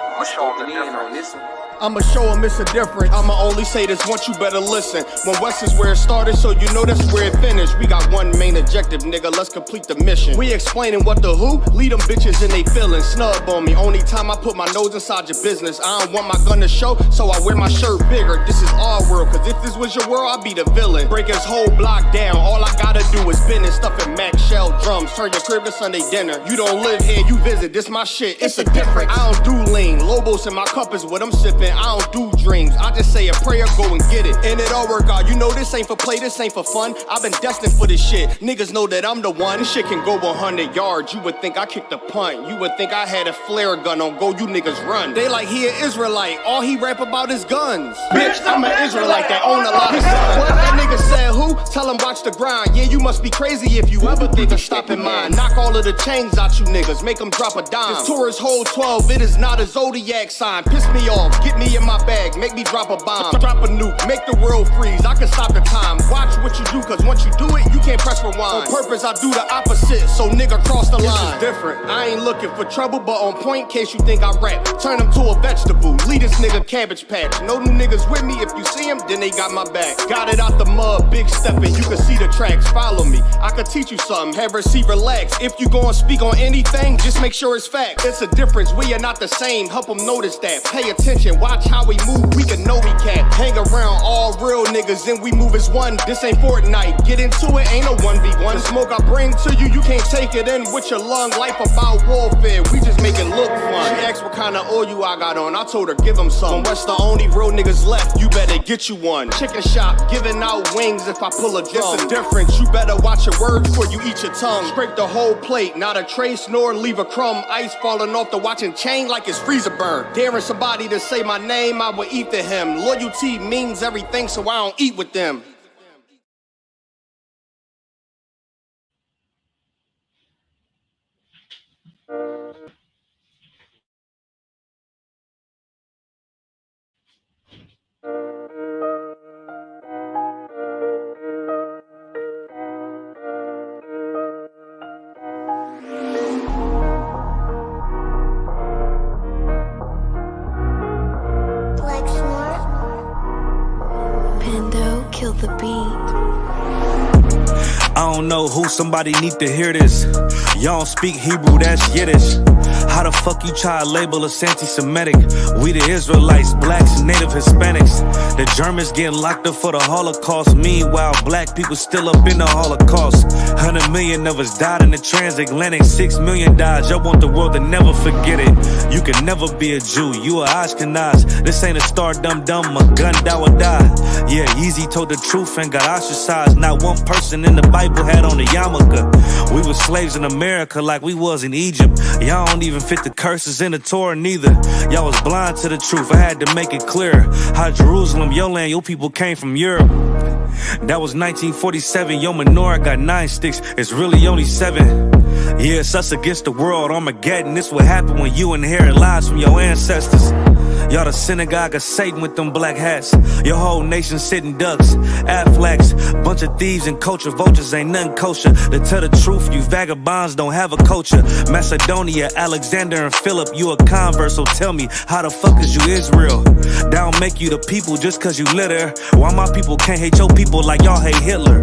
I'ma show them the difference. I'ma show them it's a difference. I'ma only say this once, you better listen. When West is where it started, so you know that's where it finished. We got one main objective, nigga, let's complete the mission. We explaining what the who, lead them bitches in they feelings. Snub on me, only time I put my nose inside your business. I don't want my gun to show, so I wear my shirt bigger. This is our world, cause if this was your world, I'd be the villain. Break his whole block down, all I gotta do is business. Stuffing Mac shell drums, turn your crib to Sunday dinner. You don't live here, you visit, this my shit, it's a difference. I don't do lean, Lobos in my cup is what I'm sipping. I don't do dreams, I just say a prayer, go and get it. And it all work out, you know this ain't for play, this ain't for fun. I've been destined for this shit, niggas know that I'm the one. This shit can go 100 yards, you would think I kicked a punt. You would think I had a flare gun on go, you niggas run. They like he an Israelite, all he rap about is guns. Bitch, I'm an Israelite that own a lot of guns. What that nigga said who? Tell him watch the grind. Yeah, you must be crazy if you ever think of stopping mine. Knock all of the chains out you niggas, make them drop a dime. This tour is whole 12, it is not a zodiac sign. Piss me off, get me in my bag, make me drop a bomb. Drop a nuke, make the world freeze, I can stop the time. Watch what you do, cause once you do it, you can't press rewind. On purpose, I do the opposite, so nigga cross the line. This is different, I ain't looking for trouble, but on point, case you think I rap. Turn him to a vegetable, lead this nigga Cabbage Patch. No new niggas with me, if you see him, then they got my back. Got it out the mud, big stepping, you can see the tracks. Follow me, I could teach you something, have receive, relax. If you gon' speak on anything, just make sure it's fact. It's a difference, we are not the same, help them notice that. Pay attention, watch how we move, we can know we can't. Hang around all real niggas and we move as one. This ain't Fortnite, get into it, ain't no 1v1. The smoke I bring to you, you can't take it in with your lung. Life about warfare, we just make it look fun. She asked what kind of oil I got on, I told her give him some. When West the only real niggas left, you better get you one. Chicken shop, giving out wings if I pull a drum. It's the difference, you better watch your words before you eat your tongue. Scrape the whole plate, not a trace nor leave a crumb. Ice falling off the watching chain like it's freezer burn. Daring somebody to say my name, I will eat to him. Loyalty means everything, so I don't eat with them. Kill the beat. I don't know who, somebody need to hear this. Y'all don't speak Hebrew, that's Yiddish. How the fuck you try to label us anti-Semitic? We the Israelites, blacks and native Hispanics. The Germans getting locked up for the Holocaust. Meanwhile, black people still up in the Holocaust. 100 million of us died in the transatlantic. 6 million died, y'all want the world to never forget it. You can never be a Jew, you a Ashkenaz. This ain't a star dum-dum, a gun die or die. Yeah, Yeezy told the truth and got ostracized. Not one person in the Bible had on the yarmulke. We was slaves in America like we was in Egypt. Y'all don't even fit the curses in the Torah neither. Y'all was blind to the truth, I had to make it clear. How Jerusalem, your land, your people came from Europe. That was 1947, your menorah got 9 sticks, it's really only 7. Yeah, it's us against the world, Armageddon. This what happened when you inherit lies from your ancestors. Y'all the synagogue of Satan with them black hats. Your whole nation sitting ducks, Aflacs. Bunch of thieves and culture vultures, ain't nothing kosher. To tell the truth, you vagabonds don't have a culture. Macedonia, Alexander and Philip, you a convert, so tell me, how the fuck is you Israel? That don't make you the people just cause you live there. Why my people can't hate your people like y'all hate Hitler?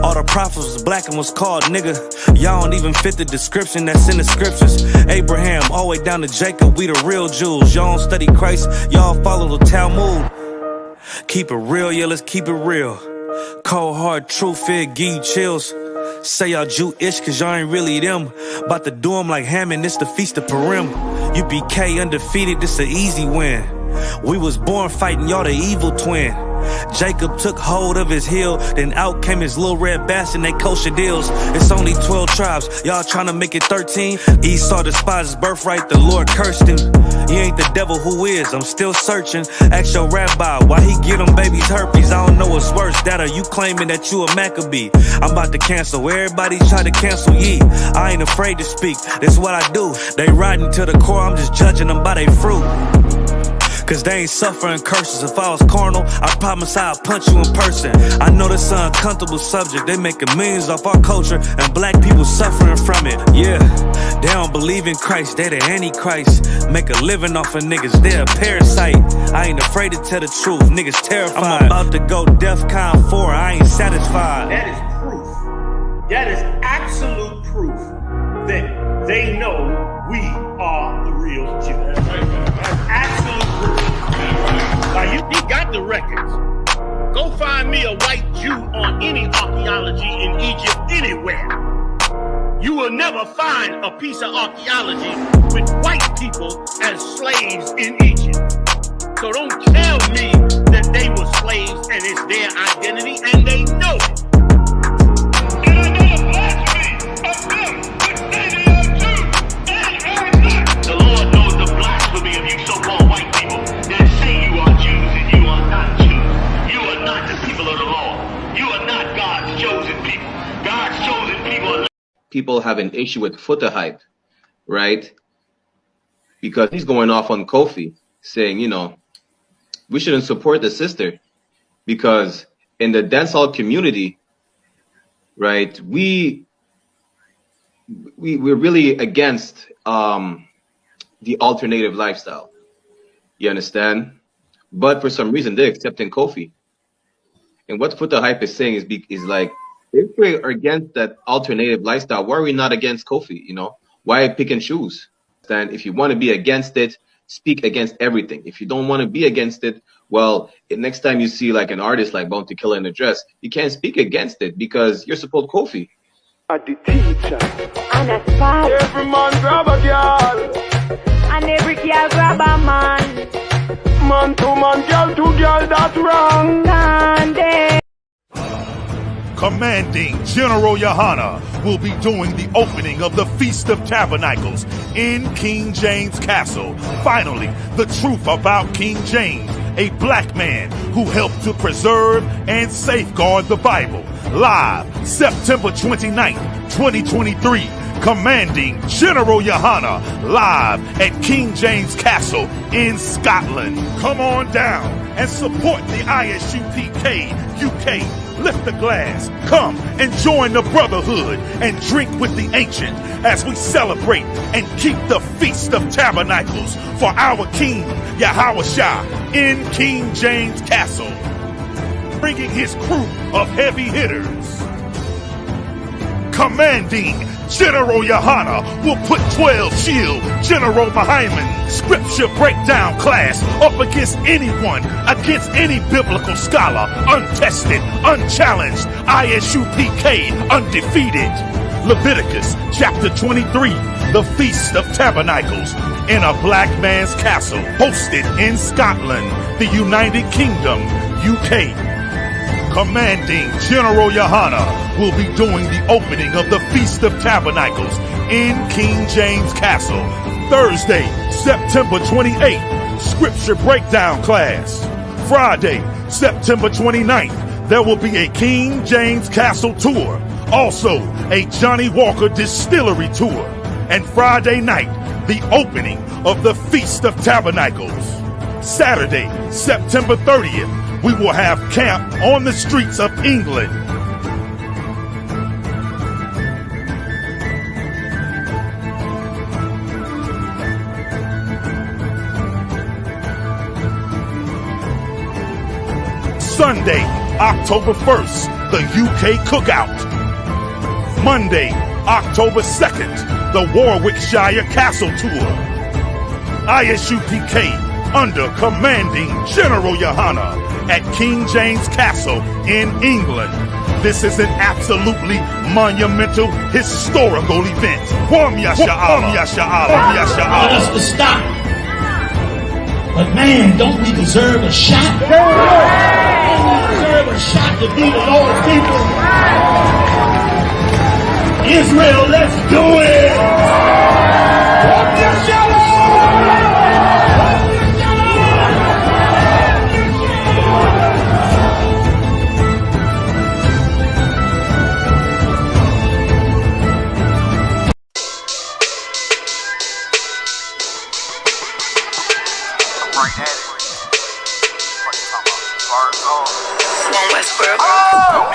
All the prophets was black and was called nigga. Y'all don't even fit the description that's in the scriptures. Abraham, all the way down to Jacob, we the real Jews. Y'all don't study Christ, y'all follow the Talmud. Keep it real, yeah, let's keep it real. Cold hard truth, it give you chills. Say y'all Jewish cause y'all ain't really them. About to do them like Hammond, it's the Feast of Purim. UPK undefeated, this an easy win. We was born fighting, y'all the evil twin. Jacob took hold of his heel, then out came his little red bastard and they kosher deals. It's only 12 tribes, y'all trying to make it 13. Esau despised his birthright, the Lord cursed him. He ain't the devil, who is? I'm still searching. Ask your rabbi, why he get them babies herpes? I don't know what's worse, that or you claiming that you a Maccabee. I'm about to cancel, everybody try to cancel ye. I ain't afraid to speak, that's what I do. They riding to the core, I'm just judging them by their fruit. cause they ain't suffering curses. If I was carnal, I promise I'd punch you in person. I know this an uncomfortable subject. They making millions off our culture and black people suffering from it. Yeah, they don't believe in Christ, they the Antichrist. Make a living off of niggas, they a parasite. I ain't afraid to tell the truth, niggas terrified. I'm about to go DEFCON 4, I ain't satisfied. That is proof. That is absolute proof that they know we are the real Jews. That's absolute proof. Now, he got the records. Go find me a white Jew on any archaeology in Egypt anywhere. You will never find a piece of archaeology with white people as slaves in Egypt. So don't tell me that they were slaves and it's their identity, and they know it. And I know the blasphemy of them that say they are Jews and are not. The Lord knows the blasphemy of you so-called white people that say you are Jews and you are not Jews. You are not the people of the law. You are not God's chosen people. God's chosen people are not. People have an issue with footer hype, right? Because he's going off on Kofi saying, you know, we shouldn't support the sister because in the dancehall community, right, we're really against the alternative lifestyle. You understand? But for some reason, they're accepting Kofi. And what Footer Hype is saying is like, if we are against that alternative lifestyle, why are we not against Kofi? You know, why pick and choose? And if you want to be against it, speak against everything. If you don't want to be against it, well, next time you see like an artist like Bounty Killer in a dress, you can't speak against it because you're support Kofi. At the teacher. And a spot. Every man grab a girl. And every girl grab a man. Man to man, girl to girl, that's wrong. Sunday. Commanding General YAHANNA will be doing the opening of the Feast of Tabernacles in King James Castle. Finally, the truth about King James, a black man who helped to preserve and safeguard the Bible. Live September 29th, 2023. Commanding General YAHANNA live at King James Castle in Scotland. Come on down and support the I.S.U.P.K. UK. Lift the glass, come and join the brotherhood and drink with the ancient as we celebrate and keep the Feast of Tabernacles for our King Yahweh in King James Castle, bringing his crew of heavy hitters. Commanding General YAHANNA will put 12 shield General Muhammad scripture breakdown class up against anyone, against any biblical scholar, untested, unchallenged, I.S.U.P.K, undefeated. Leviticus chapter 23, the Feast of Tabernacles in a black man's castle, hosted in Scotland, the United Kingdom, UK. Commanding General YAHANNA will be doing the opening of the Feast of Tabernacles in King James Castle, Thursday, September 28th, Scripture Breakdown class. Friday, September 29th, there will be a King James Castle tour, also a Johnny Walker Distillery tour, and Friday night, the opening of the Feast of Tabernacles. Saturday, September 30th, we will have camp on the streets of England. Sunday, October 1st, the UK Cookout. Monday, October 2nd, the Warwickshire Castle Tour. I.S.U.P.K under Commanding General YAHANNA at King James Castle in England. This is an absolutely monumental, historical event. Let us to stop. But man, don't we deserve a shot? Don't we deserve a shot to be the Lord's people? Israel, let's do it! Right at it.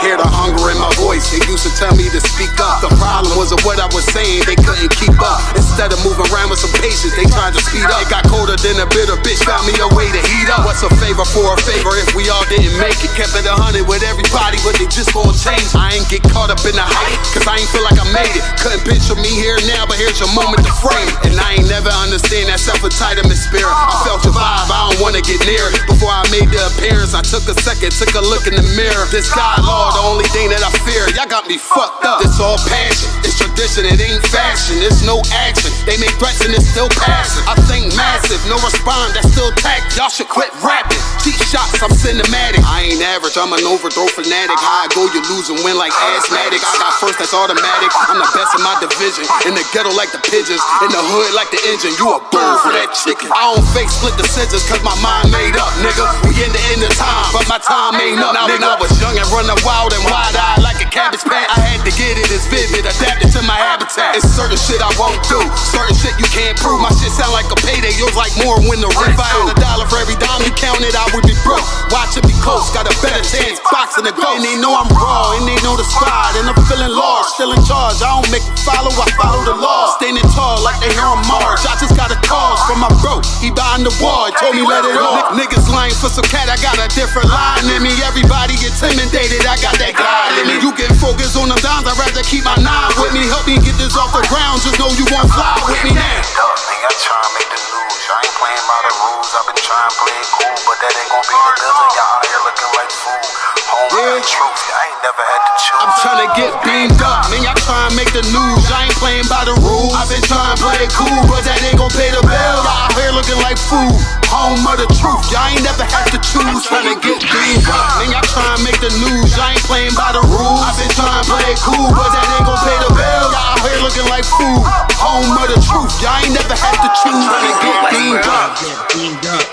Hear the hunger in my voice, they used to tell me to speak up. The problem was of what I was saying, they couldn't keep up. Instead of moving around with some patience, they tried to speed up. It got colder than a bitter bitch, found me a way to heat up. What's a favor for a favor if we all didn't make it? Kept it 100 with everybody, but they just gon' change. I ain't get caught up in the hype, cause I ain't feel like I made it. Couldn't picture me here now, but here's your moment to frame it. And I ain't never understand that self-entitlement spirit. I felt your vibe, I don't wanna get near it. Before I made the appearance, I took a second, took a look in the mirror. This God law, the only thing that I fear. Y'all got me fucked up. It's all passion, it's tradition, it ain't fashion. It's no action, they make threats and it's still passing. I think massive, no respond, that's still tact. Y'all should quit rapping. Cheap shots, I'm cinematic. I ain't average, I'm an overthrow fanatic. How I go, you lose and win like asthmatic. I got first, that's automatic. I'm the best in my division. In the ghetto like the pigeons, in the hood like the engine. You a bird for that chicken. I don't fake split decisions cause my mind made up, nigga. We in the end of time, but my time ain't up. Now when I was young and running wild and wide-eyed like a cabbage patch, I had to get it as vivid, adapted to my habitat. It's certain shit I won't do, certain shit you can't prove. My shit sound like a payday, yours like more when the rent. If I had $1 for every dime you counted, I would be broke. Watch it be close, got a better chance, boxing the goal. And they know I'm raw, and they know the squad, and I'm feeling large, still in charge. I don't make it follow, I follow the law. Standing tall like they here on Mars. I just got a call from my bro, he behind the wall, told me let it off. Niggas lying for some cat, I got a different line in me. Everybody intimidated, I got that God in me. You get focused on them dimes, I'd rather keep my nine with me. Help me get this off the ground, just know you won't fly with me now. I try to make the news, I ain't playing by the rules. I've been trying to play it cool, but that ain't gon' be the goods. And y'all out here looking like fool. Home the truth, I ain't never had to choose. I'm trying to get beamed up, man, y'all trying to make the news. I ain't playing by the rules. I've been trying to play it cool, but that ain't gon' pay the bill. Y'all out here looking like fool. Home of the truth, y'all ain't never had to choose. Trying to get beamed up, man, y'all trying to make the news. I ain't playing by the rules. I've been trying to play it cool, but that ain't gon' pay the bill. Y'all out here looking like fool. Home of the truth, y'all ain't never had to choose. Trying to get beamed up. Beamed up.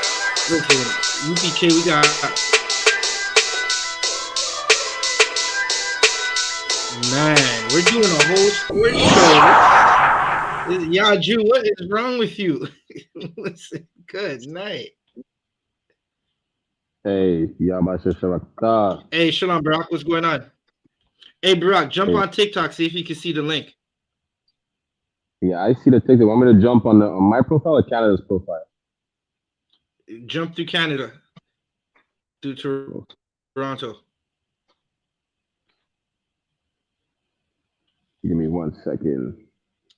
Listen, UPK, we got. Man, we're doing a whole sports show. Yaju, what is wrong with you? Listen, good night. Hey, YAHANNA. Hey, Shalom, Barack, what's going on? Hey, Barack, jump on TikTok, see if you can see the link. Yeah, I see the TikTok. Want me to jump on my profile or Canada's profile? Jump through Canada. Through Toronto. Give me 1 second.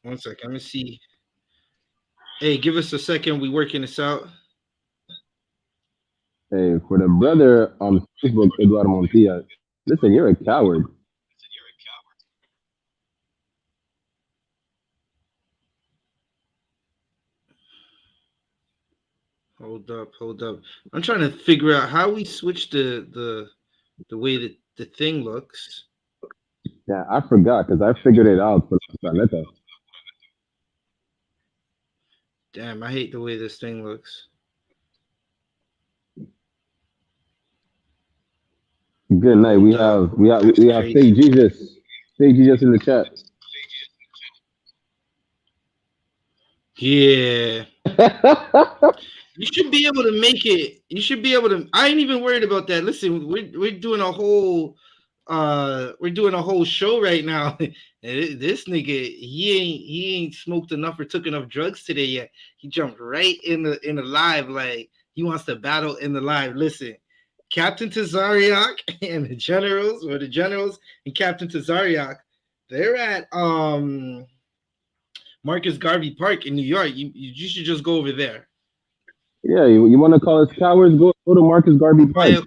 1 second. Let me see. Hey, give us a second. We working this out. Hey, for the brother on Facebook, Eduardo Montilla, listen, you're a coward. Hold up. I'm trying to figure out how we switch the way that the thing looks. Yeah, I forgot because I figured it out for la neta. Damn, I hate the way this thing looks. Good night. We have Fake Jesus. Fake Jesus in the chat. Yeah. You should be able to make it. You should be able to. I ain't even worried about that. Listen, we're doing a whole show right now. And this nigga, he ain't smoked enough or took enough drugs today yet. He jumped right in the live like he wants to battle in the live. Listen, Captain Tazariak and the generals and Captain Tazariak, they're at Marcus Garvey Park in New York. You should just go over there. Yeah, you want to call us cowards? Go to Marcus Garvey Park.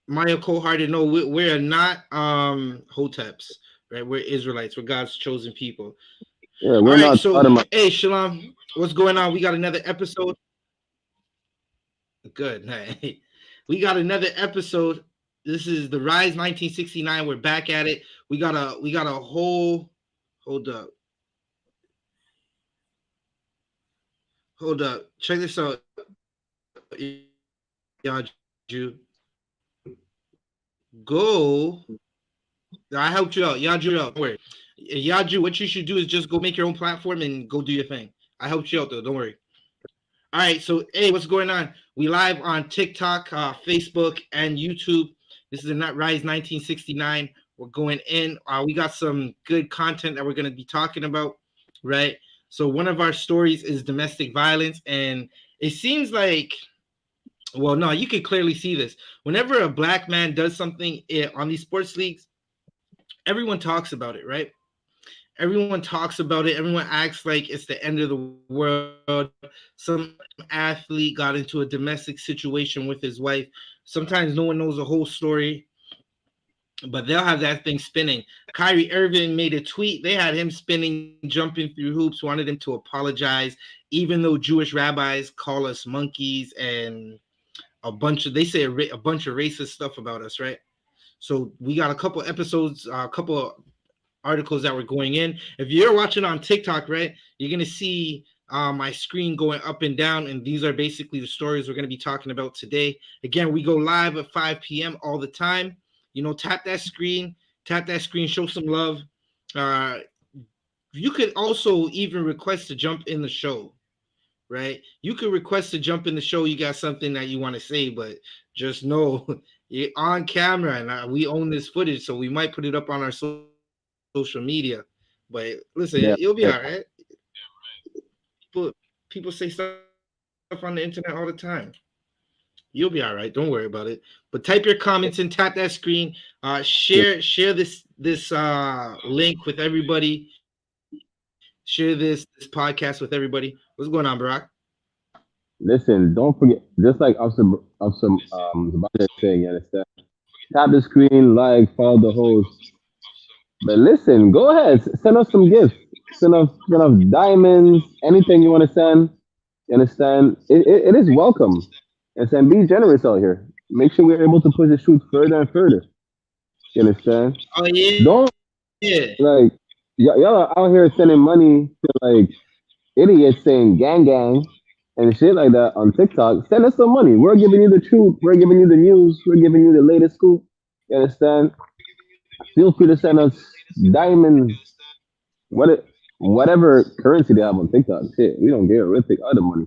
Maya cold-hearted. No, we're not Hoteps, right? We're Israelites. We're God's chosen people. Yeah, we're not. So, hey, Shalom, what's going on? We got another episode. Good. Hey, we got another episode. This is the Rise 1969. We're back at it. We got a whole. Hold up. Check this out. Yaju. Go. I helped you out. Yaju, don't worry. Yaju, what you should do is just go make your own platform and go do your thing. I helped you out though. Don't worry. All right, so hey, what's going on? We live on TikTok, Facebook, and YouTube. This is a Not Rise 1969. We're going in. We got some good content that we're going to be talking about, right? So one of our stories is domestic violence, and it seems like, well, no, you can clearly see this. Whenever a black man does something on these sports leagues, everyone talks about it, right? Everyone talks about it. Everyone acts like it's the end of the world. Some athlete got into a domestic situation with his wife. Sometimes no one knows the whole story, but they'll have that thing spinning. Kyrie Irving made a tweet. They had him spinning, jumping through hoops, wanted him to apologize, even though Jewish rabbis call us monkeys and they say a bunch of racist stuff about us, right? So we got a couple episodes, a couple articles that were going in. If you're watching on TikTok, right, you're going to see my screen going up and down, and these are basically the stories we're going to be talking about today. Again, we go live at 5 p.m. all the time. You know, tap that screen, show some love. You could also even request to jump in the show, right? You could request to jump in the show. You got something that you want to say, but just know you're on camera, and we own this footage, so we might put it up on our social media. But listen, you'll be all right. People say stuff on the internet all the time. You'll be all right. Don't worry about it. But type your comments and tap that screen. Share this link with everybody. Share this podcast with everybody. What's going on, Barack? Listen, don't forget, just like Sebastian saying, you understand? Tap the screen, like, follow the host. But listen, go ahead, send us some gifts. Send us diamonds, anything you want to send. You understand? It is welcome. And be generous out here. Make sure we're able to push the shoot further and further. You understand? Oh yeah. Don't like y'all are out here sending money to like idiots saying gang gang and shit like that on TikTok. Send us some money. We're giving you the truth. We're giving you the news. We're giving you the latest scoop. You understand? Feel free to send us diamonds, whatever currency they have on TikTok. Shit, we don't care. We'll take other money.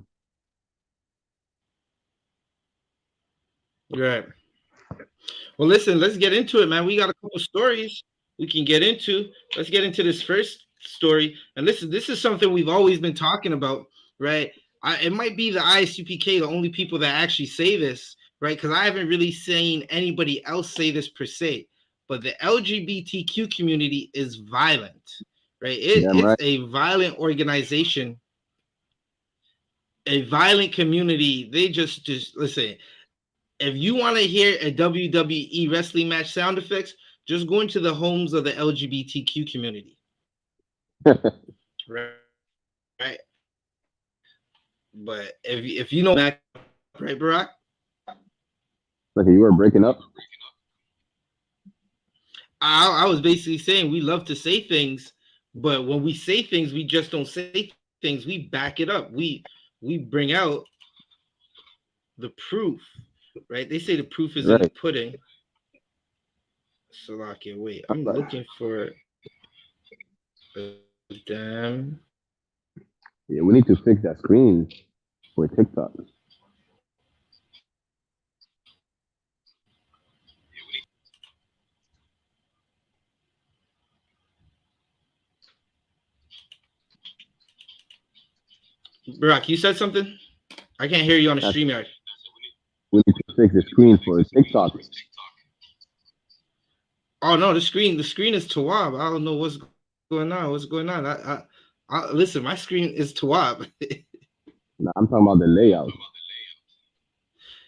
Right. Well, listen, let's get into it, man. We got a couple stories we can get into. Let's get into this first story. And listen, this is something we've always been talking about, right? It might be the ISUPK, the only people that actually say this, right? Because I haven't really seen anybody else say this per se. But the LGBTQ community is violent, right? It's a violent organization, a violent community. They just listen. If you want to hear a WWE wrestling match sound effects, just go into the homes of the LGBTQ community. Right. But if you know back, right, Barack? Okay, you were breaking up. I was basically saying we love to say things, but when we say things, we just don't say things. We back it up. We bring out the proof, right? They say the proof is in the pudding. Salakia, wait, I'm looking for damn. Yeah, we need to fix that screen for TikTok. Barack, you said something? I can't hear you on the StreamYard. We need to fix the screen for TikTok. Oh no, the screen is Tawab. I don't know what's going on. I listen, my screen is Tawab. No, I'm talking about the layout.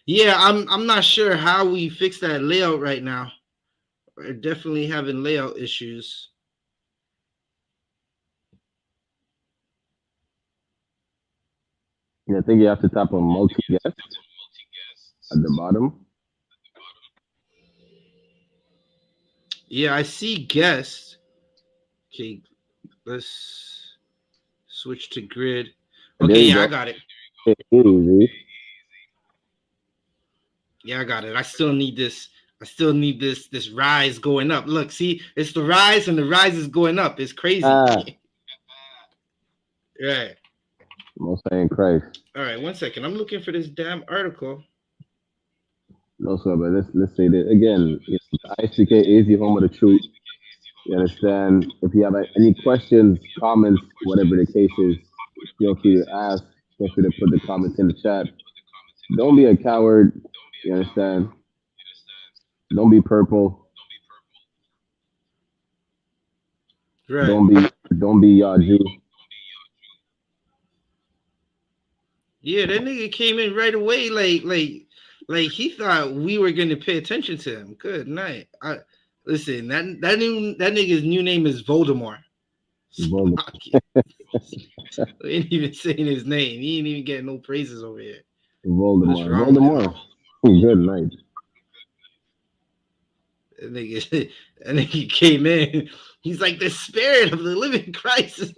Yeah, I'm not sure how we fix that layout right now. We're definitely having layout issues. Yeah, I think you have to tap on multi-guest at the bottom. Yeah, I see guest. Okay, let's switch to grid. Okay, yeah, I got it. Easy. Yeah, I got it. I still need this rise going up. Look, see, it's the rise and the rise is going up. It's crazy. Right. Most High in Christ. All right, 1 second. I'm looking for this damn article. No, sir, but let's say that again. You know, the I.S.U.P.K is the home of the truth. You understand? If you have any questions, comments, whatever the case is, feel free to ask. Feel free to put the comments in the chat. Don't be a coward. You understand? Don't be purple. Right. Don't be Jew. Yeah, that nigga came in right away, like he thought we were gonna pay attention to him. Good night. Listen, that nigga's new name is Voldemort. Voldemort. We ain't even saying his name. He ain't even getting no praises over here. Voldemort. Good night. That nigga came in. He's like the spirit of the living Christ.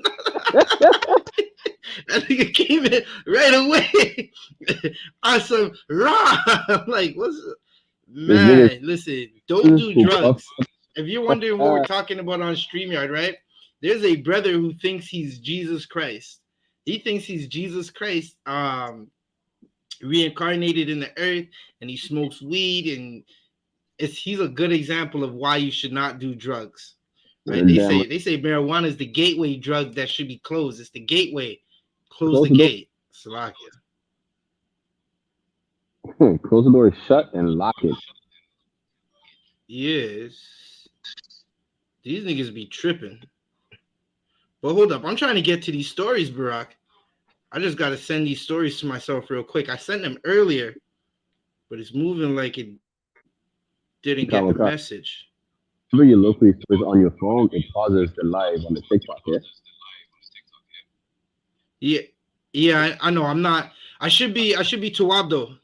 That nigga came in right away. Awesome. Raw. I'm like, man, listen, don't do drugs. If you're wondering what we're talking about on StreamYard, right? There's a brother who thinks he's Jesus Christ. He thinks he's Jesus Christ, reincarnated in the earth, and he smokes weed, and he's a good example of why you should not do drugs. Right? They say marijuana is the gateway drug that should be closed. It's the gateway. Close the gate. Salakia. Close the door, shut, and lock it. Yes. These niggas be tripping. But hold up. I'm trying to get to these stories, Barack. I just got to send these stories to myself real quick. I sent them earlier, but it's moving like it didn't get the message. Whenever you look for these stories on your phone, it pauses the live on the TikTok, yeah? Yeah, I know. I'm not. I should be Tawab though.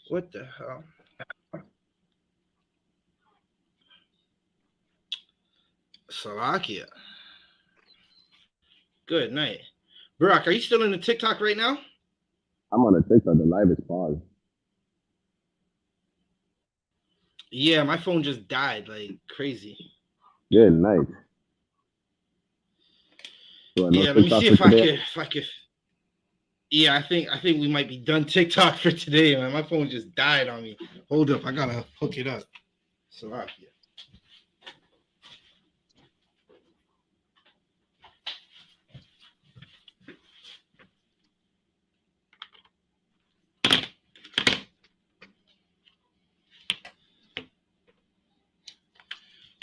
What the hell? Salakia. Good night. Barack, are you still in the TikTok right now? I'm on the TikTok. The live is paused. Yeah, my phone just died like crazy. Good night. So yeah, let me see if I could. Yeah, I think we might be done TikTok for today, man. My phone just died on me. Hold up, I gotta hook it up. Salakia.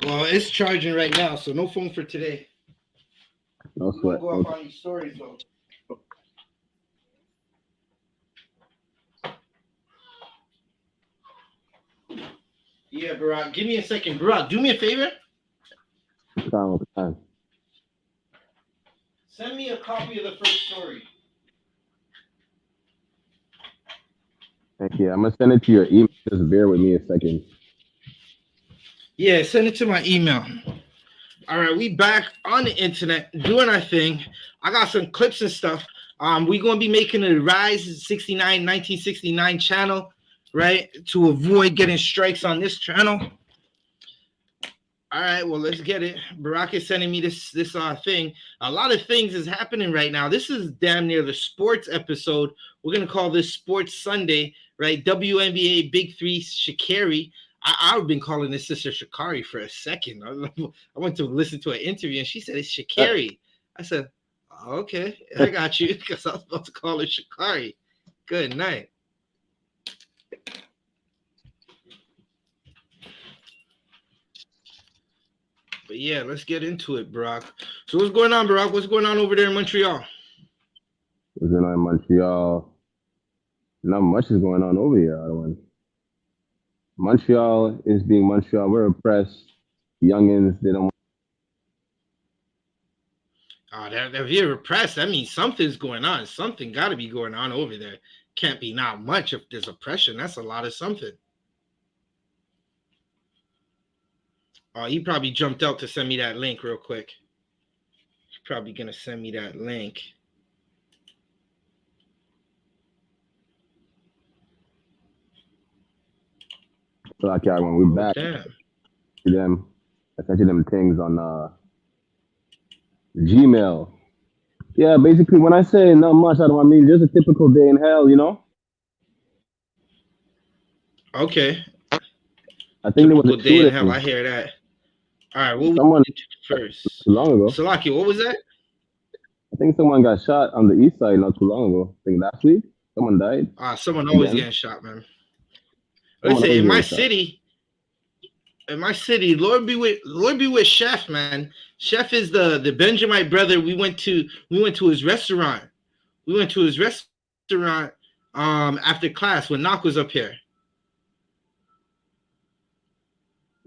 Well, it's charging right now, so no phone for today. No sweat. Go up on these stories though. Yeah, Barack, give me a second. Barack, do me a favor. Time. Send me a copy of the first story. Thank you. I'm gonna send it to your email. Just bear with me a second. Yeah, send it to my email. All right, we back on the internet doing our thing. I got some clips and stuff. We're gonna be making a Rise 1969 channel, right? To avoid getting strikes on this channel. All right, well, let's get it. Barack is sending me this thing. A lot of things is happening right now. This is damn near the sports episode. We're gonna call this Sports Sunday, right? WNBA Big Three Sha'Carri. I've been calling this sister Sha'Carri for a second. I went to listen to an interview and she said it's Sha'Carri. I said, oh, okay, I got you, because I was about to call her Sha'Carri. Good night. But yeah, let's get into it, Barack. So what's going on, Barack? What's going on over there in Montreal? What's going on in Montreal? Not much is going on over here, Otto. Montreal is being Montreal. We're oppressed. Youngins, they don't. Oh, if you're oppressed, that means something's going on. Something got to be going on over there. Can't be not much if there's oppression. That's a lot of something. Oh, he probably jumped out to send me that link real quick. He's probably going to send me that link. So like, yeah, when we're back, I sent you them things on Gmail. Yeah, basically, when I say not much, I mean just a typical day in hell, you know? Okay. I think there was Typical a day in hell. shooting. I hear that. All right, what we Someone get to first? too long ago. Salaki, what was that? I think someone got shot on the east side not too long ago. I think last week. Someone died Someone always again. getting shot, man. Someone Listen, always in my getting shot. city, Lord be with Chef, man. Chef is the Benjamite brother. We went to his restaurant. We went to his restaurant after class when Knock was up here.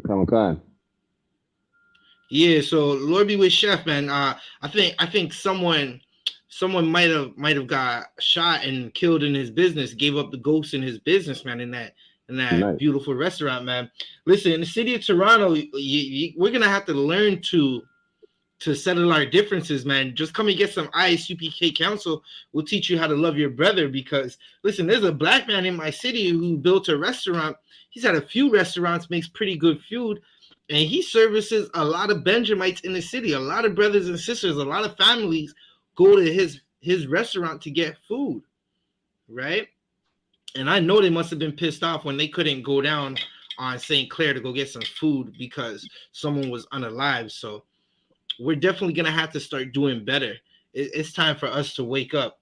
Come on. Yeah, so Lord be with Chef, man. I think someone might have got shot and killed in his business, gave up the ghost in his business, man, in that Nice. beautiful restaurant, man. Listen, in the city of Toronto, we're gonna have to learn to settle our differences, man. Just come and get some I.S.U.P.K counsel. We'll teach you how to love your brother. Because listen, there's a black man in my city who built a restaurant. He's had a few restaurants, makes pretty good food, and he services a lot of Benjamites in the city. A lot of brothers and sisters, a lot of families go to his restaurant to get food, right? And I know they must have been pissed off when they couldn't go down on St. Clair to go get some food because someone was unalive. So we're definitely gonna have to start doing better. It's time for us to wake up.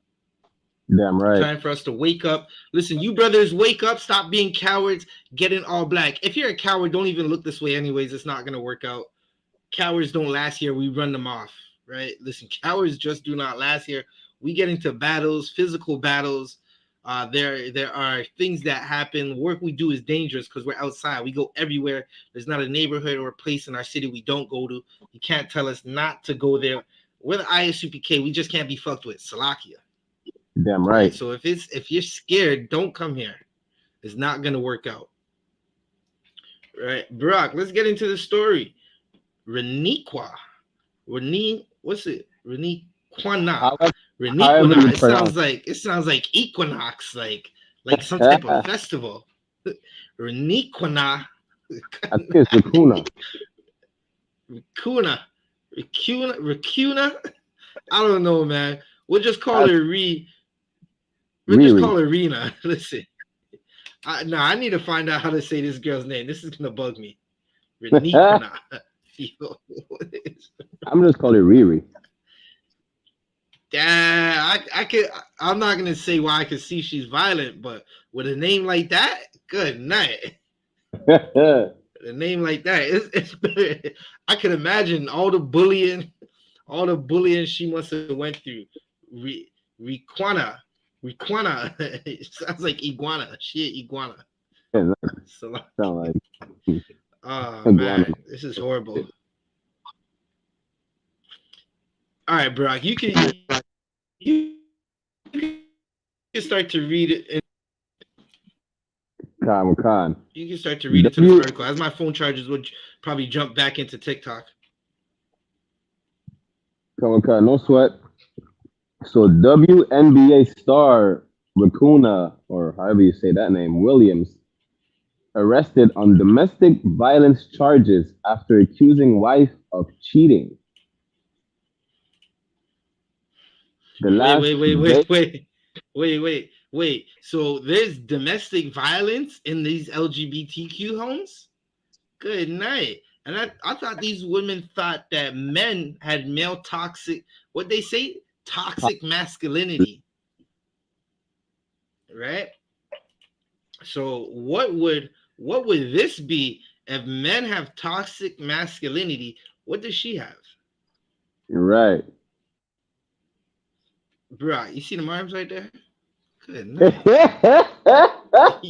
Damn right. Time for us to wake up. Listen, you brothers, wake up. Stop being cowards. Get in all black. If you're a coward, don't even look this way. Anyways, it's not gonna work out. Cowards don't last here. We run them off, right? Listen, cowards just do not last here. We get into battles, physical battles. There are things that happen. Work we do is dangerous because we're outside. We go everywhere. There's not a neighborhood or a place in our city we don't go to. You can't tell us not to go there. We're the I.S.U.P.K. We just can't be fucked with. Salakia. Damn right. So if you're scared, don't come here. It's not gonna work out. Right, Brock. Let's get into the story. Reniqua. What's it? Reniquana. Reniquana. It sounds like equinox, like some type of festival. Reniquana. I think it's Racuna. Racuna. I don't know, man. We'll just call her We'll just call her Rena. Listen. I need to find out how to say this girl's name. This is gonna bug me. Reniquana. I'm just calling it Riri. Yeah, I'm not gonna say why I can see she's violent, but with a name like that, good night. A name like that, it's I can imagine all the bullying she must have went through. Riquana. It sounds like iguana. She iguana. Sound like. Oh man, this is horrible. All right, Brock, you can start to read it. Khan. You can start to read it to the article. As my phone charges would probably jump back into TikTok. Khan, no sweat. So WNBA star Racuna, or however you say that name, Williams, arrested on domestic violence charges after accusing wife of cheating. Wait. So there's domestic violence in these LGBTQ homes? Good night. And I thought these women thought that men had male toxic, what they say? Toxic masculinity. Right? So what would this be if men have toxic masculinity? What does she have? You're right. Bro, you see the arms right there? Good night. God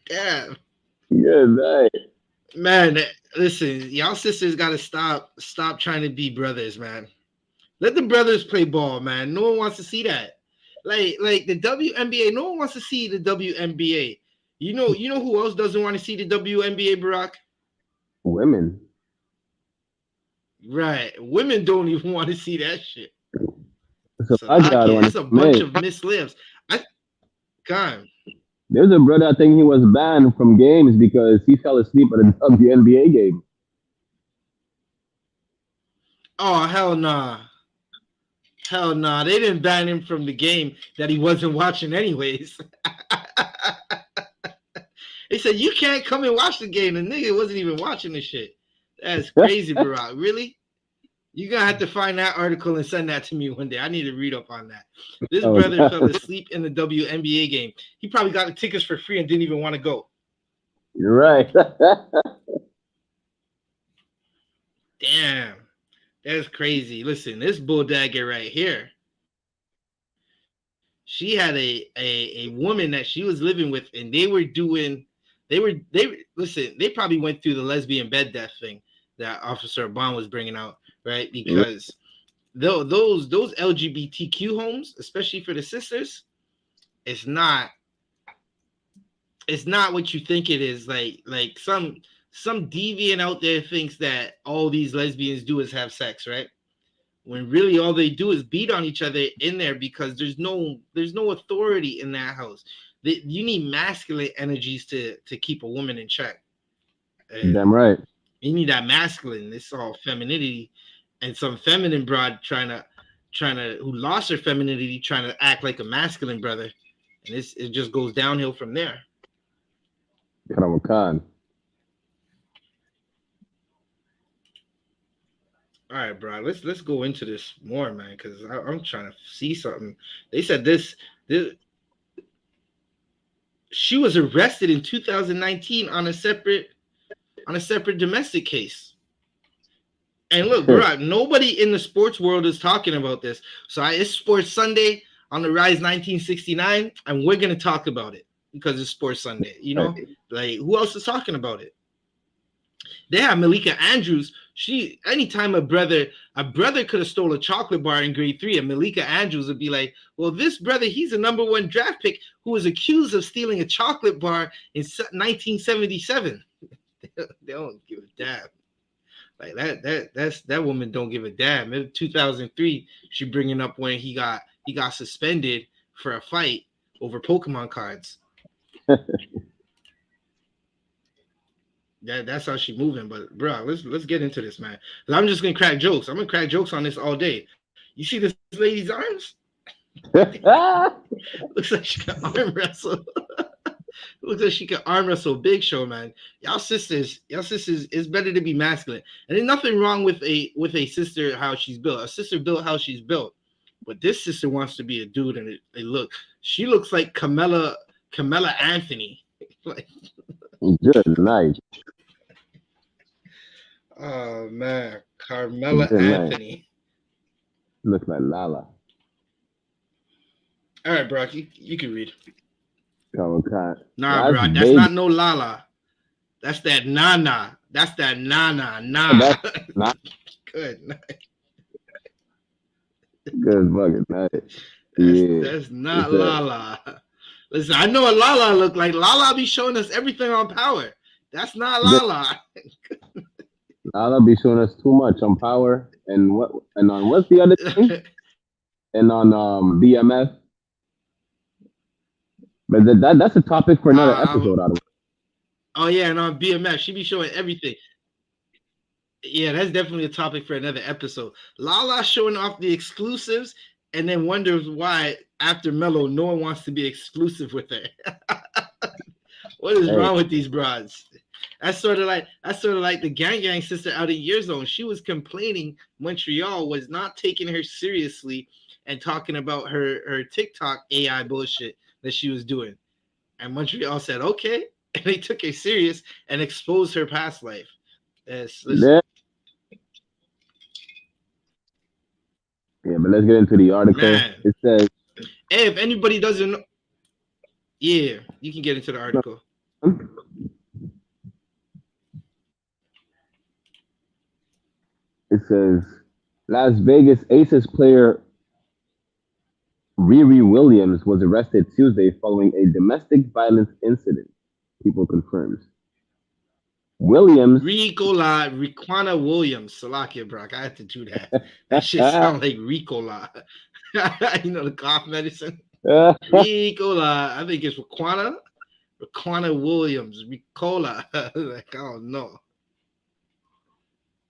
damn. Good night. Man, listen, y'all sisters gotta stop trying to be brothers, man. Let the brothers play ball, man. No one wants to see that. Like the WNBA, no one wants to see the WNBA. You know who else doesn't want to see the WNBA, Barack? Women. Right. Women don't even want to see that shit. So it's a bunch of mislives. There's a brother, I think he was banned from games because he fell asleep at a WNBA game. Oh, hell nah. Hell nah. They didn't ban him from the game that he wasn't watching anyways. They said, you can't come and watch the game. The nigga wasn't even watching the shit. That's crazy, Barack. Really? You're going to have to find that article and send that to me one day. I need to read up on that. This brother fell asleep in the WNBA game. He probably got the tickets for free and didn't even want to go. You're right. Damn. That's crazy. Listen, this bulldagger right here, she had a woman that she was living with, and they probably went through the lesbian bed death thing that Officer Bond was bringing out, right? Because those LGBTQ homes, especially for the sisters, it's not what you think it is. Like some deviant out there thinks that all these lesbians do is have sex, right? When really all they do is beat on each other in there, because there's no authority in that house. You need masculine energies to keep a woman in check. Damn right. You need that masculine. It's all femininity, and some feminine broad trying to who lost her femininity trying to act like a masculine brother, and it just goes downhill from there. Khan. All right, bro. Let's go into this more, man, because I'm trying to see something. They said this. She was arrested in 2019 on a separate domestic case. And look, bro, nobody in the sports world is talking about this. So it's Sports Sunday on the Rise 1969, and we're gonna talk about it because it's Sports Sunday. You know, like who else is talking about it? They have Malika Andrews. Anytime a brother could have stole a chocolate bar in grade 3, and Malika Andrews would be like, well, this brother, he's a #1 draft pick who was accused of stealing a chocolate bar in 1977. They don't give a damn. Like that woman don't give a damn. In 2003, she bringing up when he got suspended for a fight over Pokemon cards. That's how she moving. But bro, let's get into this, man. I'm just gonna crack jokes. I'm gonna crack jokes on this all day. You see this lady's arms? Looks like she can arm wrestle. Looks like she can arm wrestle Big Show, man. Y'all sisters, it's better to be masculine. And there's nothing wrong with a sister how she's built. A sister built how she's built. But this sister wants to be a dude, and she looks like Carmella Anthony. Like, good night. Oh man, Carmella Anthony. Nice. Looks like Lala. All right, Brock, you can read. Nah, bro, that's not no Lala. That's that Nana. That's that Nana. Nah. Good night. Good fucking night. That's not Lala. Listen, I know what Lala look like. Lala be showing us everything on Power. That's not Lala. Lala be showing us too much on Power and on what's the other thing? And on BMF. But that's a topic for another episode. Out of it. Oh yeah, and on BMF, she be showing everything. Yeah, that's definitely a topic for another episode. Lala showing off the exclusives, and then wonders why after Mello, no one wants to be exclusive with her. What is wrong with these broads? That's sort of like the gang sister out in Year Zone. She was complaining Montreal was not taking her seriously and talking about her TikTok AI bullshit that she was doing. And Montreal said, okay. And they took her serious and exposed her past life. Yeah, but let's get into the article. Man. It says, hey, if anybody doesn't know, yeah, you can get into the article. It says, Las Vegas Aces player Riri Williams was arrested Tuesday following a domestic violence incident. People confirms. Williams. Riquana Williams. Salakia, Brock. I had to do that. That shit sounds like Ricola. You know, the cough medicine. Ricola. I think it's Riquana Williams. Ricola. Like, I don't know.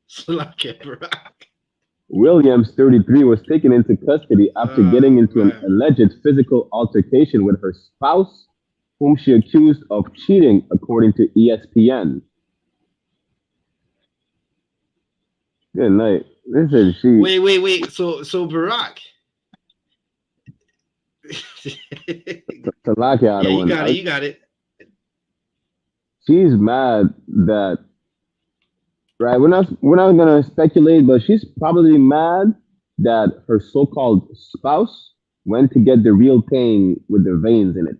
Salakia, Brock. Williams, 33, was taken into custody after getting into an alleged physical altercation with her spouse, whom she accused of cheating, according to ESPN. Good night. Listen, she. Wait. So Barack. Salakia, Yeah, you got it. She's mad that. Right, we're not gonna speculate, but she's probably mad that her so-called spouse went to get the real thing with the veins in it.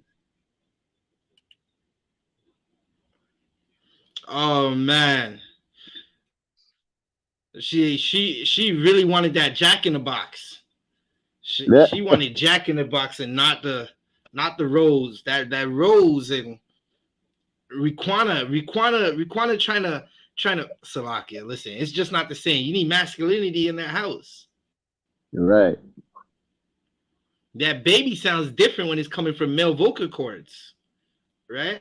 Oh man, she really wanted that Jack in the Box. She wanted Jack in the Box and not the rose. That rose and Riquana trying to Salakia. Listen, it's just not the same. You need masculinity in that house. Right. That baby sounds different when it's coming from male vocal cords, right?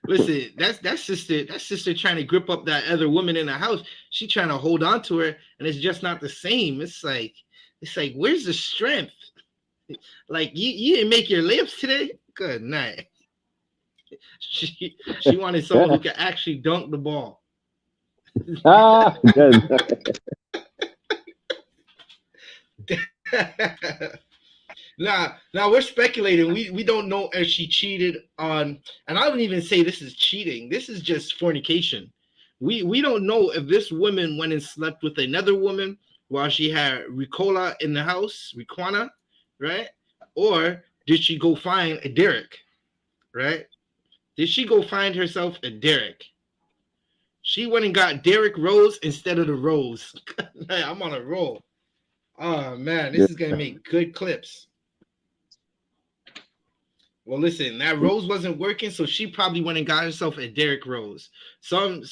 Listen, that's sister trying to grip up that other woman in the house. She trying to hold on to her, and it's just not the same. It's like where's the strength? Like you didn't make your lips today. Good night. She wanted someone who could actually dunk the ball. Now we're speculating. We don't know if she cheated on, and I don't even say this is cheating. This is just fornication. We don't know if this woman went and slept with another woman while she had Ricola in the house, Riquana, right? Or did she go find a Derek, right? Did she go find herself a Derek? She went and got Derek Rose instead of the Rose. I'm on a roll. Oh man, this is gonna make good clips. Well, listen, that Rose wasn't working, so she probably went and got herself a Derek Rose. Some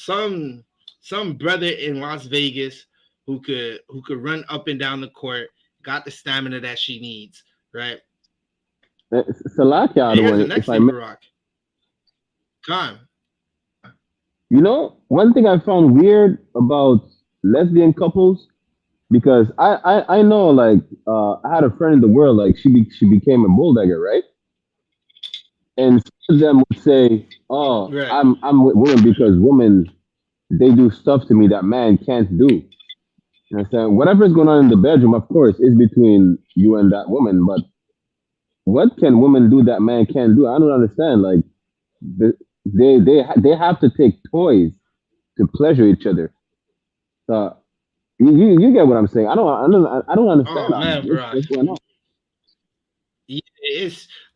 brother in Las Vegas who could run up and down the court, got the stamina that she needs, right? Salakia, here's the next thing, Barack. Come. You know, one thing I found weird about lesbian couples, because I know, like, I had a friend in the world, like, she became a bulldigger, right? And some of them would say, "Oh, right. I'm with women because women, they do stuff to me that man can't do." You know what I'm saying? Whatever's going on in the bedroom, of course, is between you and that woman. But what can women do that man can't do? I don't understand. Like, they have to take toys to pleasure each other. So you get what I'm saying? I don't understand. Oh man, what's going on?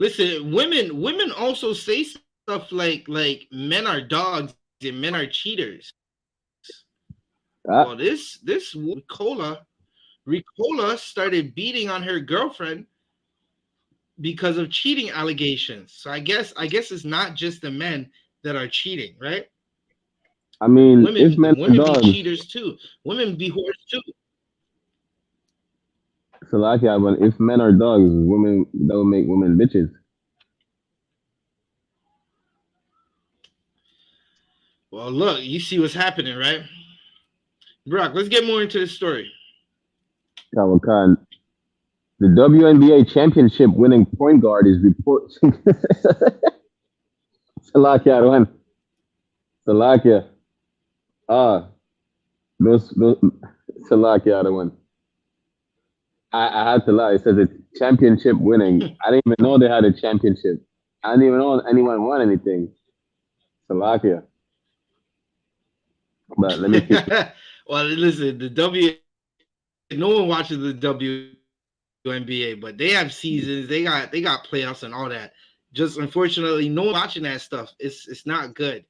Listen, women also say stuff like men are dogs and men are cheaters. Well, this Ricola started beating on her girlfriend because of cheating allegations. So I guess it's not just the men that are cheating, right? I mean, women be cheaters too. Women be whores too. So like, yeah, but if men are dogs, women, that will make women bitches. Well, look, you see what's happening, right? Brock, let's get more into the story. Kawakan, the WNBA championship winning point guard is report. Salakia, Rohan. Salakia. Those Salakia, Rohan. I had to lie. It says it's championship winning. I didn't even know they had a championship. I didn't even know anyone won anything. Salakia. But let me see. Well, listen, no one watches the WNBA, but they have seasons. They got playoffs and all that. Just unfortunately, no one watching that stuff. It's not good.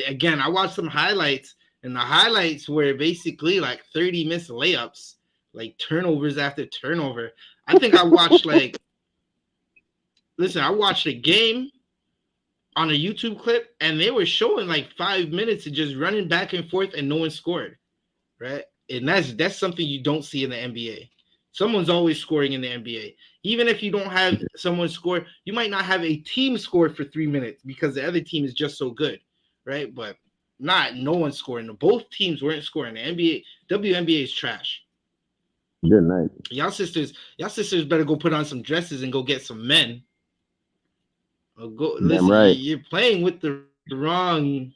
Again, I watched some highlights, and the highlights were basically like 30 missed layups. Like turnovers after turnover. I think I watched I watched a game on a YouTube clip and they were showing like 5 minutes of just running back and forth and no one scored, right? And that's something you don't see in the NBA. Someone's always scoring in the NBA. Even if you don't have someone score, you might not have a team score for 3 minutes because the other team is just so good, right? But not no one scoring. Both teams weren't scoring. The NBA, WNBA is trash. Good night. Y'all sisters better go put on some dresses and go get some men. Or go Damn listen. right. You're playing with the wrong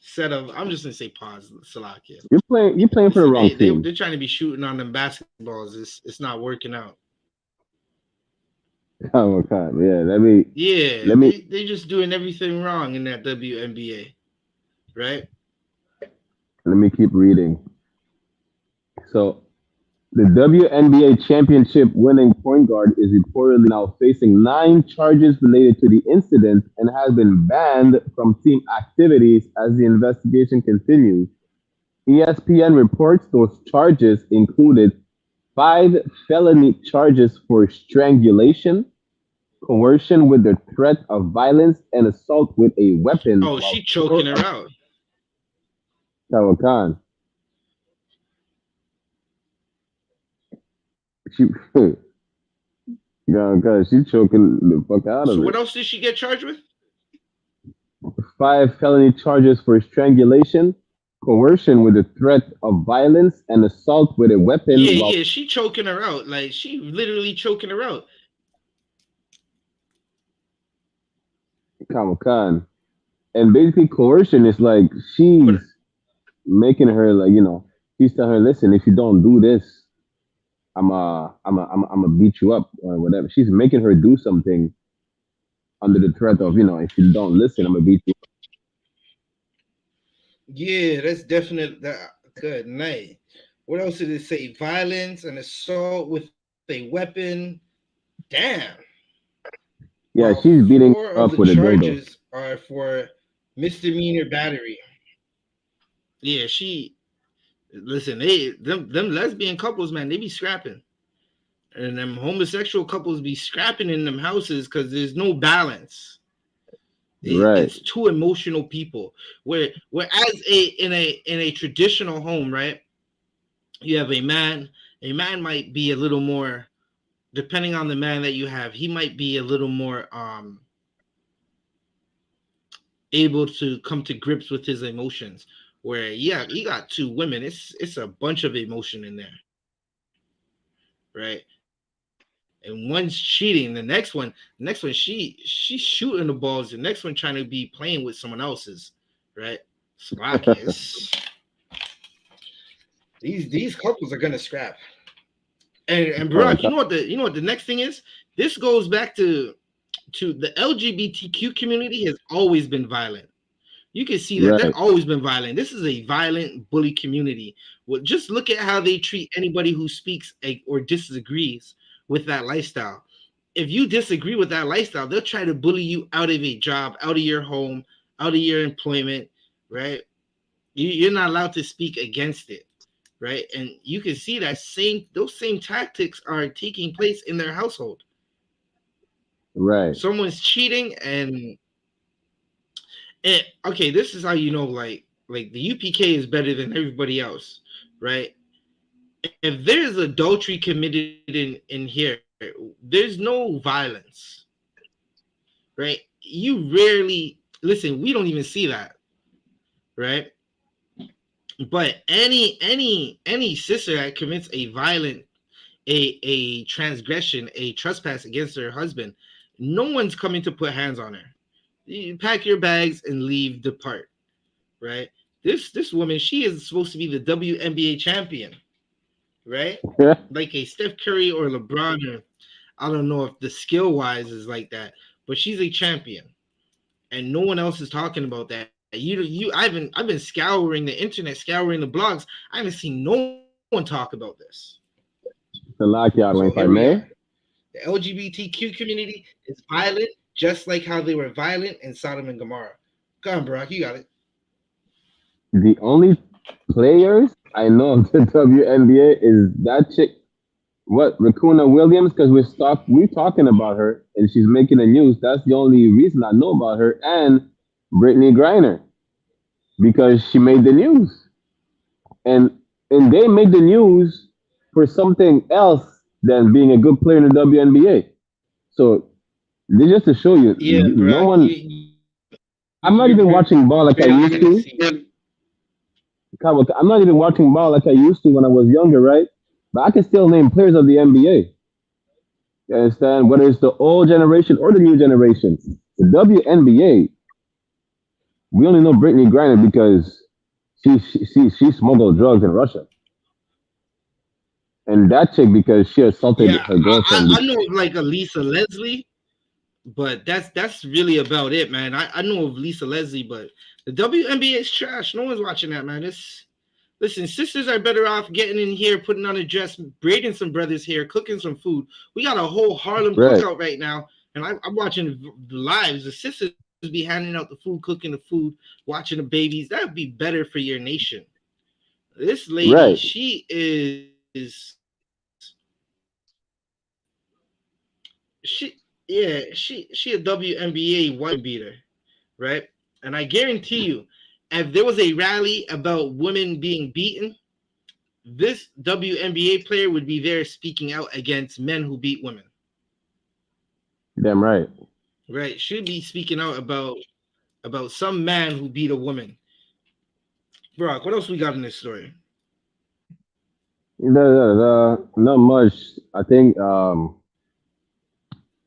set of. I'm just gonna say pause, Salakia. You're playing for the wrong team. They're trying to be shooting on them basketballs. It's not working out. Oh my God. Yeah. They're just doing everything wrong in that WNBA, right? Let me keep reading. So, the WNBA championship winning point guard is reportedly now facing 9 charges related to the incident and has been banned from team activities as the investigation continues. ESPN reports those charges included 5 felony charges for strangulation, coercion with the threat of violence, and assault with a weapon. Oh, she choking her out. Tawakan. She choking the fuck out of So it. what else did she get charged with? 5 felony charges for strangulation, coercion with the threat of violence, and assault with a weapon. Yeah, she choking her out. Like, she literally choking her out. Khan. And basically coercion is like she's making her like, she's telling her, listen, if you don't do this, I'm beat you up or whatever. She's making her do something under the threat of, if you don't listen, I'm gonna beat you up. Yeah, that's definitely that. Good night. What else did it say? Violence and assault with a weapon. Damn. Yeah, she's beating up with a dildo. Charges are for misdemeanor battery. Yeah, listen, them lesbian couples, man, they be scrapping. And them homosexual couples be scrapping in them houses because there's no balance. Right. It's two emotional people. Whereas in a traditional home, right? You have a man. A man might be a little more, depending on the man that you have, he might be a little more able to come to grips with his emotions. Where you got 2 women, it's a bunch of emotion in there, right? And one's cheating, the next one she's shooting the balls, the next one trying to be playing with someone else's, right? So these couples are gonna scrap. And Barack, you know what the next thing is? This goes back to the LGBTQ community has always been violent. You can see that they've always been violent. This is a violent bully community. Well, just look at how they treat anybody who speaks or disagrees with that lifestyle. If you disagree with that lifestyle, they'll try to bully you out of a job, out of your home, out of your employment, right? You're not allowed to speak against it, right? And you can see that those same tactics are taking place in their household. Right. Someone's cheating and okay, this is how you know, like the UPK is better than everybody else, right? If there's adultery committed in here, there's no violence, right? You rarely listen. We don't even see that, right? But any sister that commits a violent, a transgression, a trespass against her husband, no one's coming to put hands on her. You pack your bags and leave, depart, right? This woman, she is supposed to be the WNBA champion, right? Like a Steph Curry or LeBron, or I don't know if the skill wise is like that, but she's a champion, and no one else is talking about that. I've been scouring the internet, scouring the blogs. I haven't seen no one talk about this. The lockout, if I may. The LGBTQ community is violent, just like how they were violent in Sodom and Gomorrah. Go on, Barack, you got it. The only players I know of the WNBA is that chick, Racuna Williams, because we're talking about her and she's making the news. That's the only reason I know about her, and Brittany Griner, because she made the news, and they made the news for something else than being a good player in the WNBA. So just to show you, no one. I'm not even watching ball like I Barely used gonna to. see. I'm not even watching ball like I used to when I was younger, right? But I can still name players of the NBA. You understand? Whether it's the old generation or the new generation. The WNBA, we only know Brittany Griner because she smuggled drugs in Russia. And that chick because she assaulted Yeah, her girlfriend. I know of like a Lisa Leslie, but that's really about it, man. I know of Lisa Leslie, but the WNBA is trash. No one's watching that, man. Listen, sisters are better off getting in here, putting on a dress, braiding some brothers' hair, cooking some food. We got a whole Harlem Right, cookout right now, and I'm watching the lives. The sisters be handing out the food, cooking the food, watching the babies. That would be better for your nation. This lady, right. she is she a WNBA white beater, right? And I guarantee you, if there was a rally about women being beaten, this WNBA player would be there speaking out against men who beat women. Damn right. Right? Should be speaking out about some man who beat a woman. Brock, what else we got in this story? Not much. I think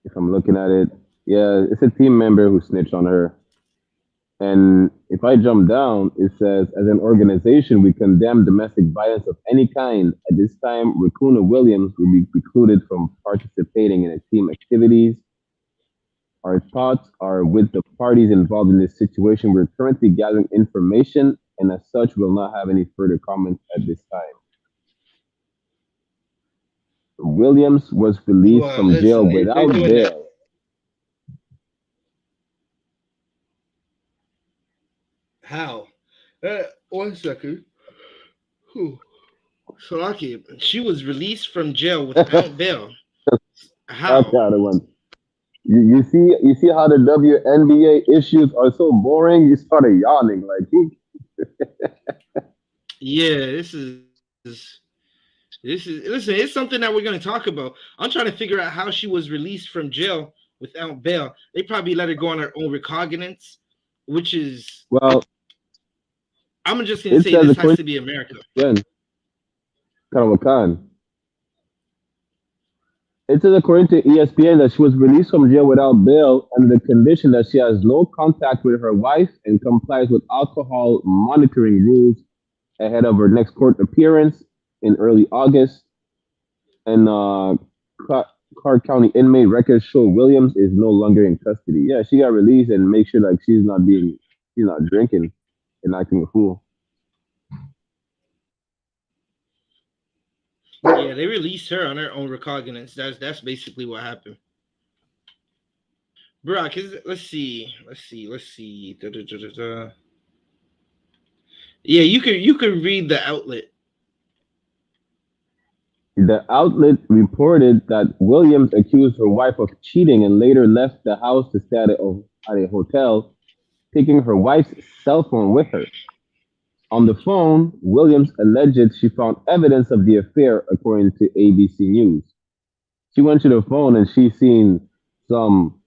if I'm looking at it, yeah, it's a team member who snitched on her. And if I jump down, it says, as an organization, we condemn domestic violence of any kind. At this time, Racuna Williams will be precluded from participating in team activities. Our thoughts are with the parties involved in this situation. We're currently gathering information, and as such, will not have any further comments at this time. Williams was released Well, from jail listen, if they're without doing that, bail. 1 second. Salaki, she was released from jail without bail. How? That's the other one. You see how the WNBA issues are so boring. You started yawning like. Yeah, this is listen. It's something that we're going to talk about. I'm trying to figure out how she was released from jail without bail. They probably let her go on her own recognizance, which is Well, I'm just going to it say says this has according to be America. to Khan. It says according to ESPN that she was released from jail without bail under the condition that she has no contact with her wife and complies with alcohol monitoring rules ahead of her next court appearance in early August. And Clark County inmate records show Williams is no longer in custody. Yeah, she got released and make sure like she's not drinking and acting a fool. Yeah, they released her on her own recognizance. That's basically what happened. Brock, let's see. Da, da, da, da, da. Yeah, you could read the outlet. The outlet reported that Williams accused her wife of cheating and later left the house to stay at a hotel, taking her wife's cell phone with her. On the phone, Williams alleged she found evidence of the affair, according to ABC News. She went to the phone and she seen some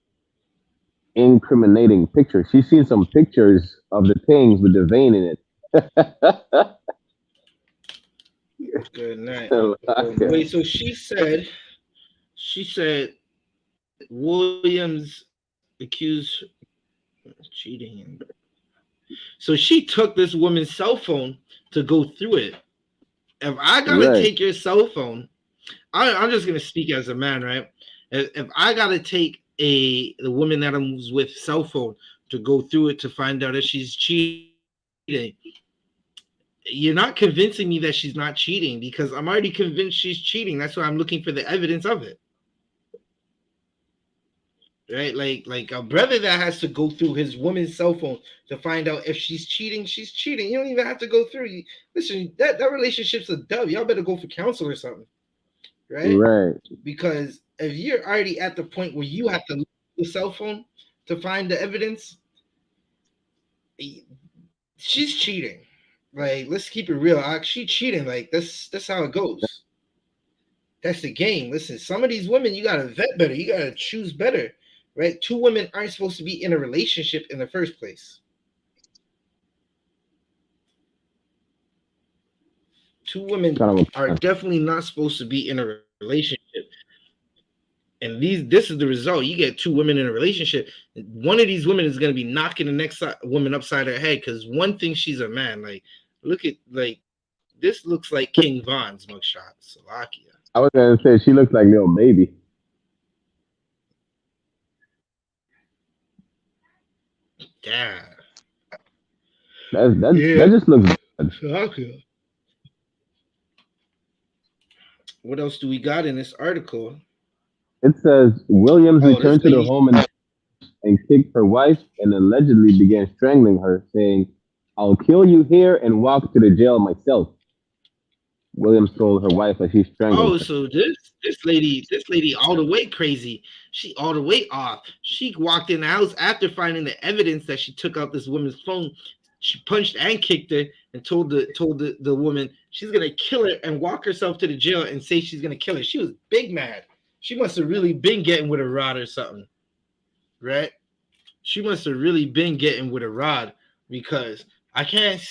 incriminating pictures. She seen some pictures of the things with the vein in it. Good night. Okay. Wait, so she said Williams accused cheating. So she took this woman's cell phone to go through it. If I gotta take your cell phone, I'm just gonna speak as a man, right? If I gotta take the woman that I'm with cell phone to go through it to find out if she's cheating, you're not convincing me that she's not cheating because I'm already convinced she's cheating. That's why I'm looking for the evidence of it. Right? Like a brother that has to go through his woman's cell phone to find out if she's cheating, she's cheating. You don't even have to go through. Listen, that relationship's a dub. Y'all better go for counsel or something. Right? Right. Because if you're already at the point where you have to look at the cell phone to find the evidence, she's cheating. Like, let's keep it real. She's cheating. Like, that's how it goes. That's the game. Listen, some of these women, you gotta vet better. You gotta choose better. right? Two women aren't supposed to be in a relationship in the first place. Two women are definitely not supposed to be in a relationship. And this is the result. You get two women in a relationship. One of these women is going to be knocking the next woman upside her head because one thinks she's a man. Like, look at, like, this looks like King Von's mugshot. Slovakia. I was gonna say she looks like little baby. Yeah. That just looks bad. Slovakia. What else do we got in this article? It says Williams returned to the home and kicked her wife and allegedly began strangling her, saying, "I'll kill you here and walk to the jail myself." Williams told her wife that she strangled her. So this lady all the way crazy. She all the way off. She walked in the house after finding the evidence that she took out this woman's phone. She punched and kicked her and told the woman she's gonna kill her and walk herself to the jail and say she's gonna kill her. She was big mad. She must have really been getting with a rod or something, right? She must have really been getting with a rod because I can't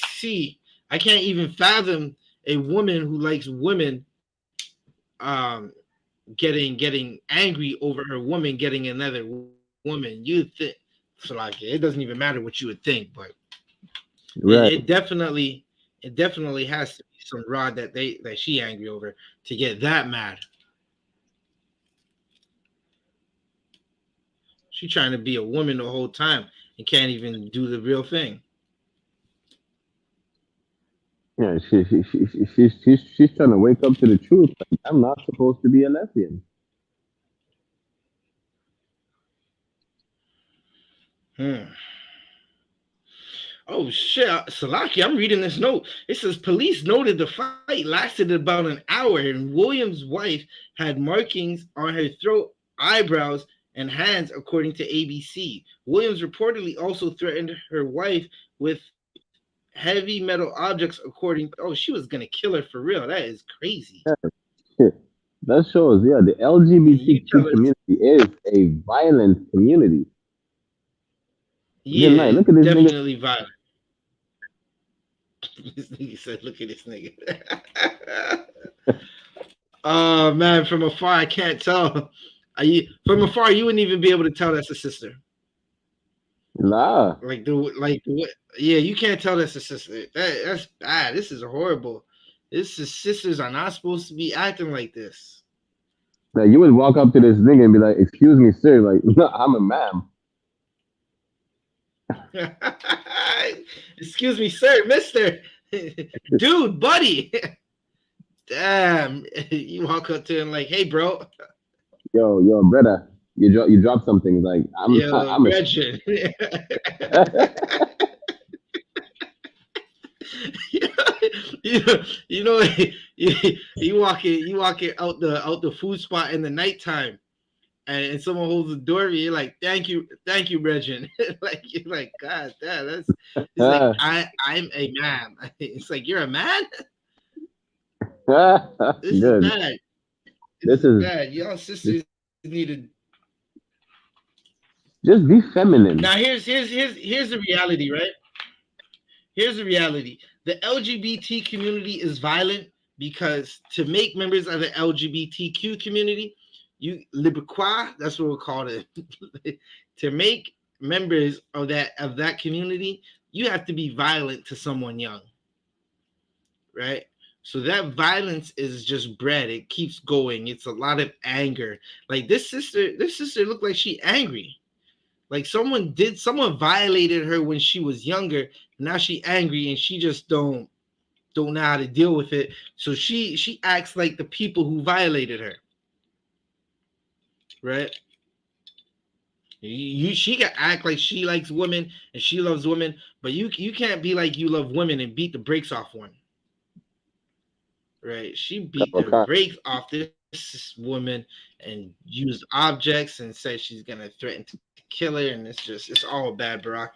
even fathom a woman who likes women getting angry over her woman getting another woman. You think so, like, it doesn't even matter what you would think, but right. it definitely has to be some rod that she angry over to get that mad. She trying to be a woman the whole time and can't even do the real thing. Yeah, she's trying to wake up to the truth. Like, I'm not supposed to be a lesbian. Oh shit, Salaki, I'm reading this note. It says police noted the fight lasted about an hour and Williams' wife had markings on her throat, eyebrows, and hands, according to ABC. Williams reportedly also threatened her wife with heavy metal objects, according. Oh, she was gonna kill her for real. That is crazy. Yeah. That shows, the LGBTQ community is a violent community. Yeah, look at this definitely nigga. Violent. This nigga said, "Look at this nigga." Oh man, from afar I can't tell. From afar, you wouldn't even be able to tell that's a sister. Nah. Yeah, you can't tell that's a sister. That's bad. This is horrible. Sisters are not supposed to be acting like this. Now you would walk up to this nigga and be like, "Excuse me, sir, like, no, I'm a ma'am." Excuse me, sir, mister, dude, buddy. Damn, you walk up to him like, "Hey, bro." Yo, brother, you drop something. Like, I'm Gretchen. you walk it out the food spot in the nighttime, and someone holds the door. You're like, "Thank you, Gretchen." Like, you're like, God damn, it's like I'm a man. It's like, you're a man. This is bad. This is bad. Y'all sisters need to just be feminine. Now here's the reality, right? Here's the reality. The LGBT community is violent because to make members of the LGBTQ community, Librequois, that's what we'll call it. To make members of that community, you have to be violent to someone young, right? So that violence is just bred. It keeps going. It's a lot of anger. Like this sister looked like she angry. Like someone violated her when she was younger. Now she angry and she just don't know how to deal with it. So she acts like the people who violated her. Right? She can act like she likes women and she loves women, but you can't be like you love women and beat the brakes off one. Right? She beat the brakes off this woman and used objects and said she's gonna threaten to kill her, and it's all bad, Barack.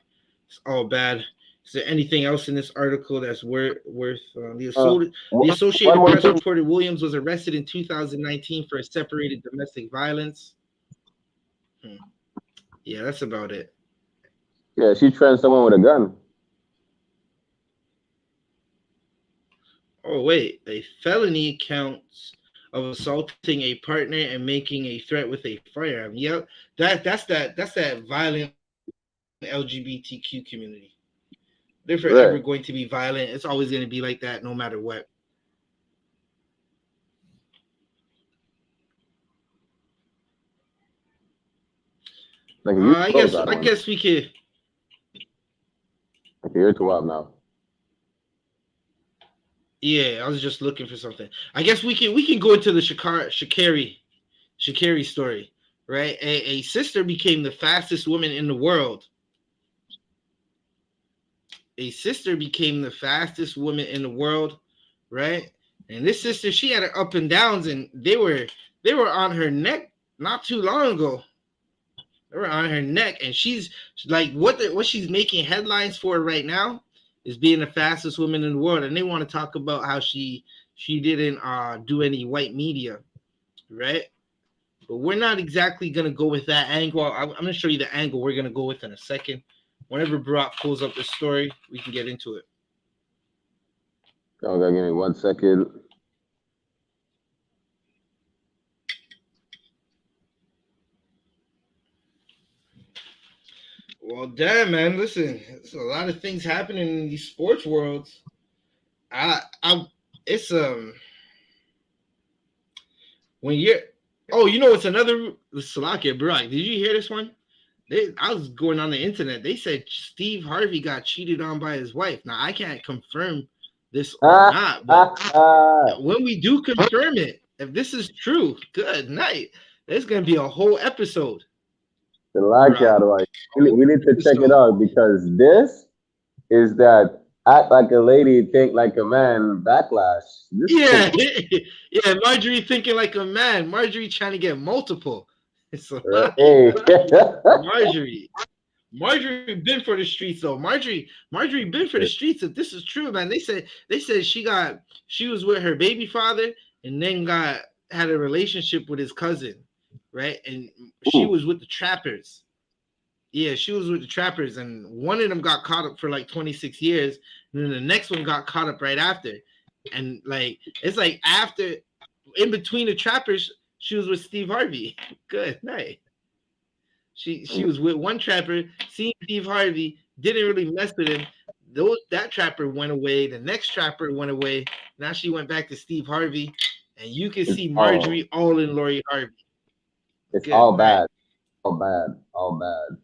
It's all bad. Is there anything else in this article that's worth the Associated Press reported Williams was arrested in 2019 for separated domestic violence. Yeah, that's about it. Yeah, she trends someone with a gun. Oh wait, a felony counts of assaulting a partner and making a threat with a firearm. Yep, that's that violent LGBTQ community. They're forever Right. going to be violent. It's always going to be like that, no matter what. Like you I close guess that I one. guess we could. Okay, you're too up now. Yeah, I was just looking for something. I guess we can go into the Shakari story, right? A sister became the fastest woman in the world. A sister became the fastest woman in the world, right? And this sister, she had her up and downs, and they were on her neck not too long ago. They were on her neck, and she's like what she's making headlines for right now is being the fastest woman in the world, and they want to talk about how she didn't do any white media, right? But we're not exactly gonna go with that angle. I'm gonna show you the angle we're gonna go with in a second. Whenever Brock pulls up the story, we can get into it. Okay, give me 1 second. Well, damn, man. Listen, there's a lot of things happening in these sports worlds. It's when you're. Oh, you know, it's another Salakia, Brock. Did you hear this one? I was going on the internet. They said Steve Harvey got cheated on by his wife. Now I can't confirm this or not, but when we do confirm it, if this is true, good night. There's gonna be a whole episode. The like like we need to check it out because this is that act like a lady, think like a man backlash. Yeah, yeah. Marjorie thinking like a man. Marjorie trying to get multiple. It's a lot. Hey. Marjorie been for the streets though. Marjorie been for the streets. If this is true, man, they said she was with her baby father and then had a relationship with his cousin, right? And she was with the trappers. Yeah, she was with the trappers, and one of them got caught up for like 26 years, and then the next one got caught up right after. And like it's like after, in between the trappers, she was with Steve Harvey. Good night. She was with one trapper, seen Steve Harvey, didn't really mess with him. That trapper went away. The next trapper went away. Now she went back to Steve Harvey, and you can see Marjorie all in Lori Harvey. It's all bad, all bad, all bad.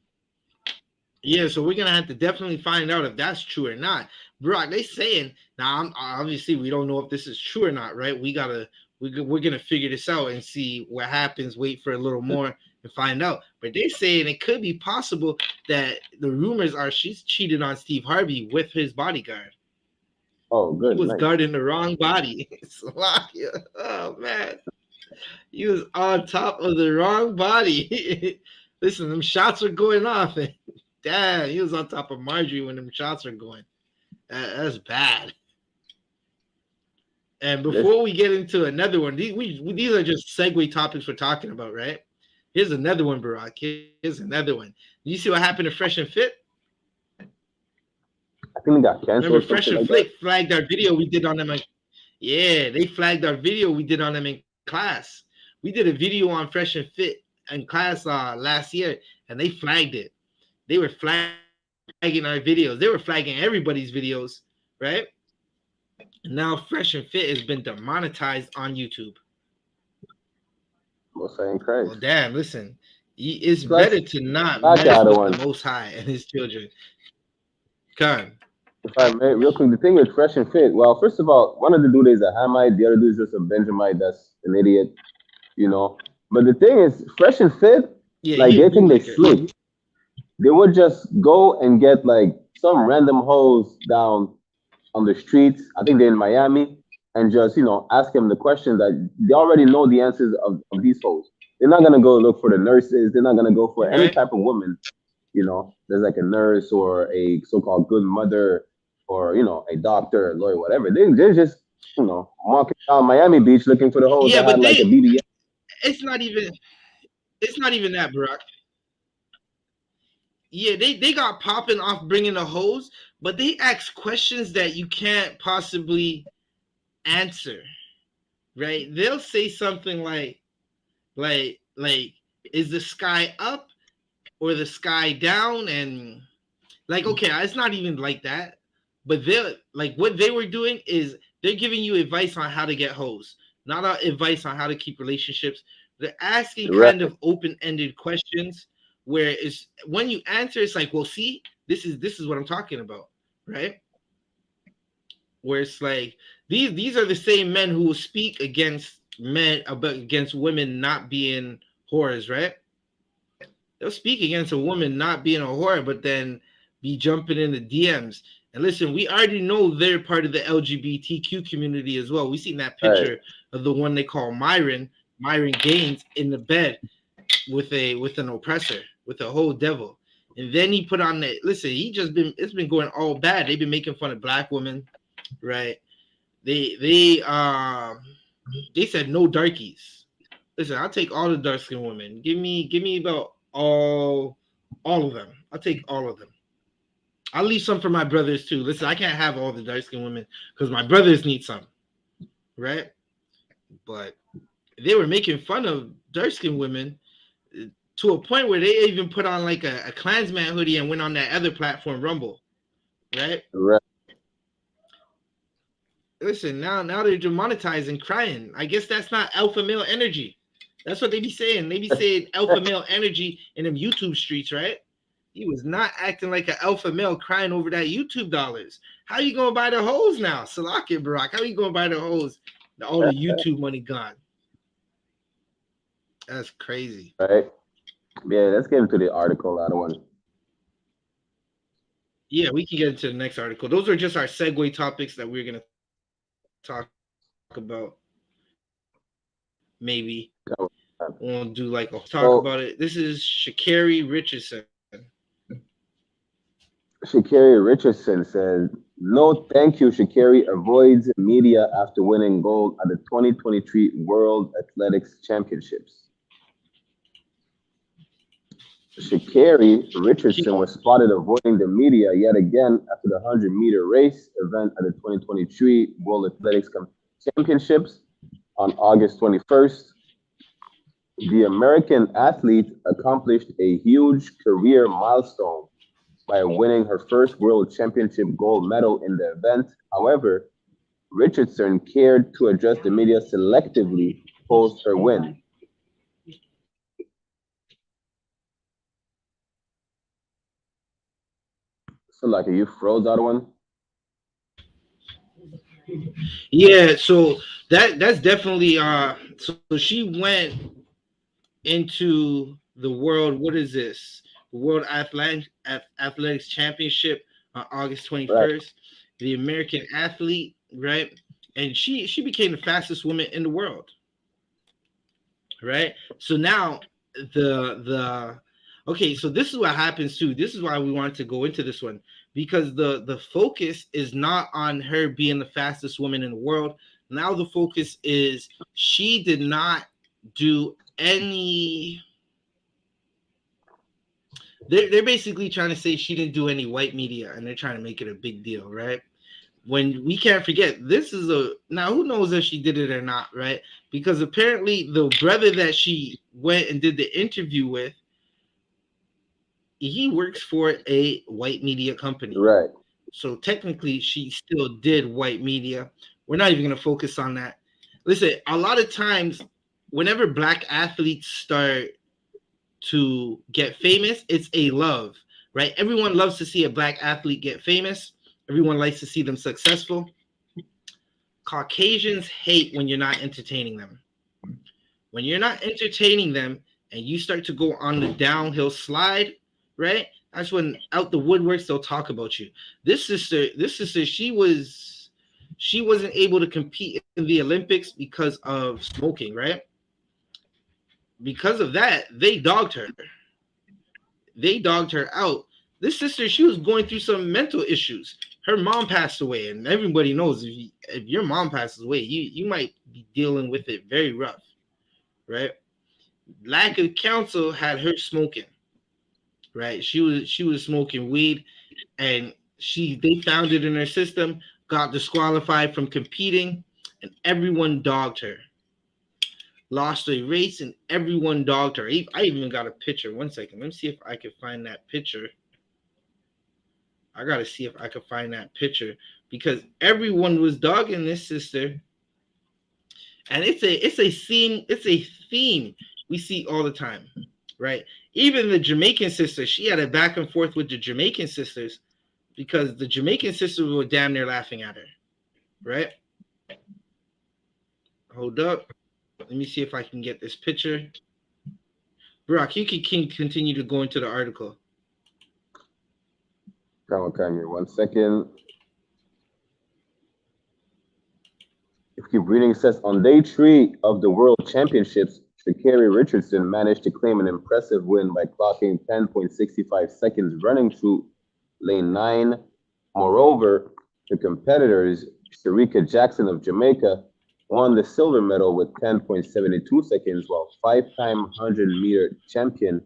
Yeah, so we're gonna have to definitely find out if that's true or not. Brock, they saying now. Obviously, we don't know if this is true or not, right? We're gonna figure this out and see what happens. Wait for a little more and find out. But they're saying it could be possible that the rumors are she's cheated on Steve Harvey with his bodyguard. Oh, good. He was guarding the wrong body. Oh man, he was on top of the wrong body. Listen, them shots are going off. Damn, he was on top of Marjorie when them shots are going. That's bad. And before we get into another one, these are just segue topics we're talking about, right? Here's another one, Barack. Here's another one. You see what happened to Fresh and Fit? I think they got canceled. Remember, Fresh and Fit flagged our video we did on them. Yeah, they flagged our video we did on them in class. We did a video on Fresh and Fit in class last year, and they flagged it. They were flagging our videos. They were flagging everybody's videos, right? Now Fresh and Fit has been demonetized on YouTube. Well, damn, listen. It's better to not mess with the Most High and his children. Come. If I may, real quick, the thing with Fresh and Fit, well, first of all, one of the dude is a Hamite, the other dude is just a Benjamite that's an idiot, you know. But the thing is, Fresh and Fit, like, they think they slick. They would just go and get, like, some random hoes down on the streets, I think they're in Miami, and just, you know, ask them the questions that they already know the answers of these hoes. They're not going to go look for the nurses. They're not going to go for any type of woman, you know. There's like a nurse or a so-called good mother or, you know, a doctor, a lawyer, whatever. They're just, you know, walking down Miami Beach looking for the hoes that had like a BBS. It's not even that, Barack. Yeah, they got popping off bringing a hose, but they ask questions that you can't possibly answer, right? They'll say something like, is the sky up or the sky down? And like, okay, it's not even like that, but they're like, what they were doing is they're giving you advice on how to get hoes, not advice on how to keep relationships. They're asking Right. kind of open-ended questions where it's when you answer, it's like, well, see, this is what I'm talking about, right? Where it's like these are the same men who will speak against women not being whores, right? They'll speak against a woman not being a whore, but then be jumping in the DMs. And listen, we already know they're part of the LGBTQ community as well. We seen that picture of the one they call Myron Gaines in the bed with an oppressor, with a whole devil. And then he put on that. Listen, it's been going all bad. They've been making fun of black women, right? They said no darkies. Listen, I'll take all the dark skinned women. Give me about all of them. I'll take all of them. I'll leave some for my brothers too. Listen, I can't have all the dark skinned women because my brothers need some, right? But they were making fun of dark skinned women to a point where they even put on like a Klansman hoodie and went on that other platform, Rumble, right? Right. Listen, now they're demonetizing crying. I guess that's not alpha male energy. That's what they be saying. They be saying alpha male energy in them YouTube streets, right? He was not acting like an alpha male crying over that YouTube dollars. How you gonna buy the hoes now? Salaki Barack. How you gonna buy the hoes? All the YouTube money gone. That's crazy. Right. Yeah, let's get into the article. I don't want. Yeah, we can get into the next article. Those are just our segue topics that we're gonna talk about. Maybe we'll do like a talk about it. This is Carrie Richardson. Sha'Carri Richardson says, "No, thank you." Sha'Carri avoids media after winning gold at the 2023 World Athletics Championships. Sha'Carri Richardson was spotted avoiding the media yet again after the 100-meter race event at the 2023 World Athletics Championships on August 21st. The American athlete accomplished a huge career milestone by winning her first World Championship gold medal in the event. However, Richardson cared to address the media selectively post her win. So, like, you froze that one? Yeah, so that's definitely so she went into the world. What is this? The World Athletics Championship on August 21st. Right. The American athlete, right? And she became the fastest woman in the world. Right? So now okay, so this is what happens too. This is why we wanted to go into this one, because the focus is not on her being the fastest woman in the world. Now the focus is she did not do any. They're basically trying to say she didn't do any white media, and they're trying to make it a big deal, right? When we can't forget, this is now who knows if she did it or not, right? Because apparently the brother that she went and did the interview with, he works for a white media company. Right. So technically she still did white media. We're not even going to focus on that. Listen, a lot of times whenever black athletes start to get famous, it's a love, right? Everyone loves to see a black athlete get famous. Everyone likes to see them successful. Caucasians hate when you're not entertaining them. When you're not entertaining them and you start to go on the downhill slide, right? That's when out the woodworks they'll talk about you. This sister, she wasn't able to compete in the Olympics because of smoking, right? Because of that, they dogged her. They dogged her out. This sister, she was going through some mental issues. Her mom passed away, and everybody knows if your mom passes away, you might be dealing with it very rough, right? Lack of counsel had her smoking. right? She was smoking weed, and they found it in her system, got disqualified from competing, and everyone dogged her. Lost a race, and everyone dogged her. I even got a picture. 1 second. Let me see if I can find that picture. I gotta see if I can find that picture because everyone was dogging this sister, and it's a theme we see all the time, right? Even the Jamaican sister, she had a back and forth with the Jamaican sisters because the Jamaican sisters were damn near laughing at her, right? Hold up, let me see if I can get this picture. Brock, you can continue to go into the article. Come here, 1 second. If you keep reading, it says on day 3 of the World Championships, Carrie Richardson managed to claim an impressive win by clocking 10.65 seconds running through lane 9. Moreover, the competitors, Sharika Jackson of Jamaica, won the silver medal with 10.72 seconds, while 5-time 100-meter champion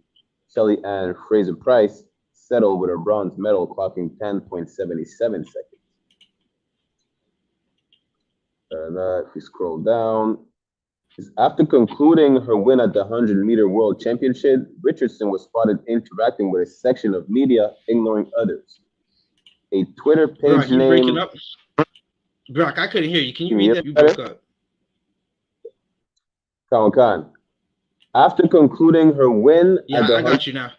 Shelly Ann Fraser-Price settled with a bronze medal, clocking 10.77 seconds. If you scroll down, after concluding her win at the 100-meter World Championship, Richardson was spotted interacting with a section of media, ignoring others. A Twitter page Brock, you named... breaking up? Brock, I couldn't hear you. Can you read that? You broke up. Khan. After concluding her win at the... I got you now.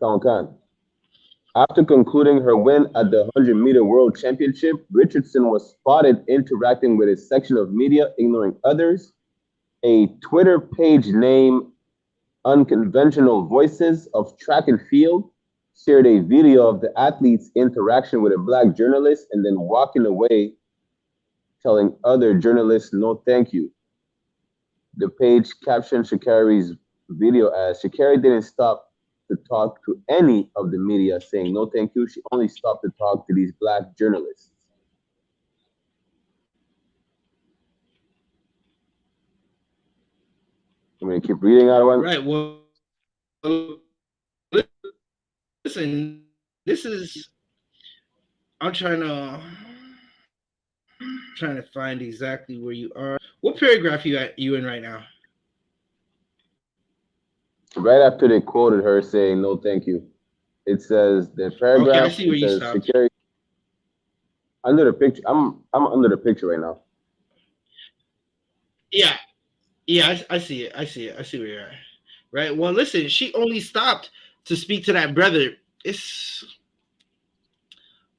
Khan. After concluding her win at the 100-meter World Championship, Richardson was spotted interacting with a section of media, ignoring others. A Twitter page named Unconventional Voices of Track and Field shared a video of the athlete's interaction with a black journalist and then walking away, telling other journalists no thank you. The page captioned Sha'Carri's video as Sha'Carri didn't stop to talk to any of the media, saying no thank you. She only stopped to talk to these black journalists. I'm going to keep reading out one. Right. Well, listen, this is... I'm trying to find exactly where you are. What paragraph you in right now? Right after they quoted her saying no thank you. It says the paragraph. Okay, I see where you stopped. Sha'Carri, under the picture. I'm under the picture right now. Yeah, I see it. I see where you're at. Right. Well, listen, she only stopped to speak to that brother. It's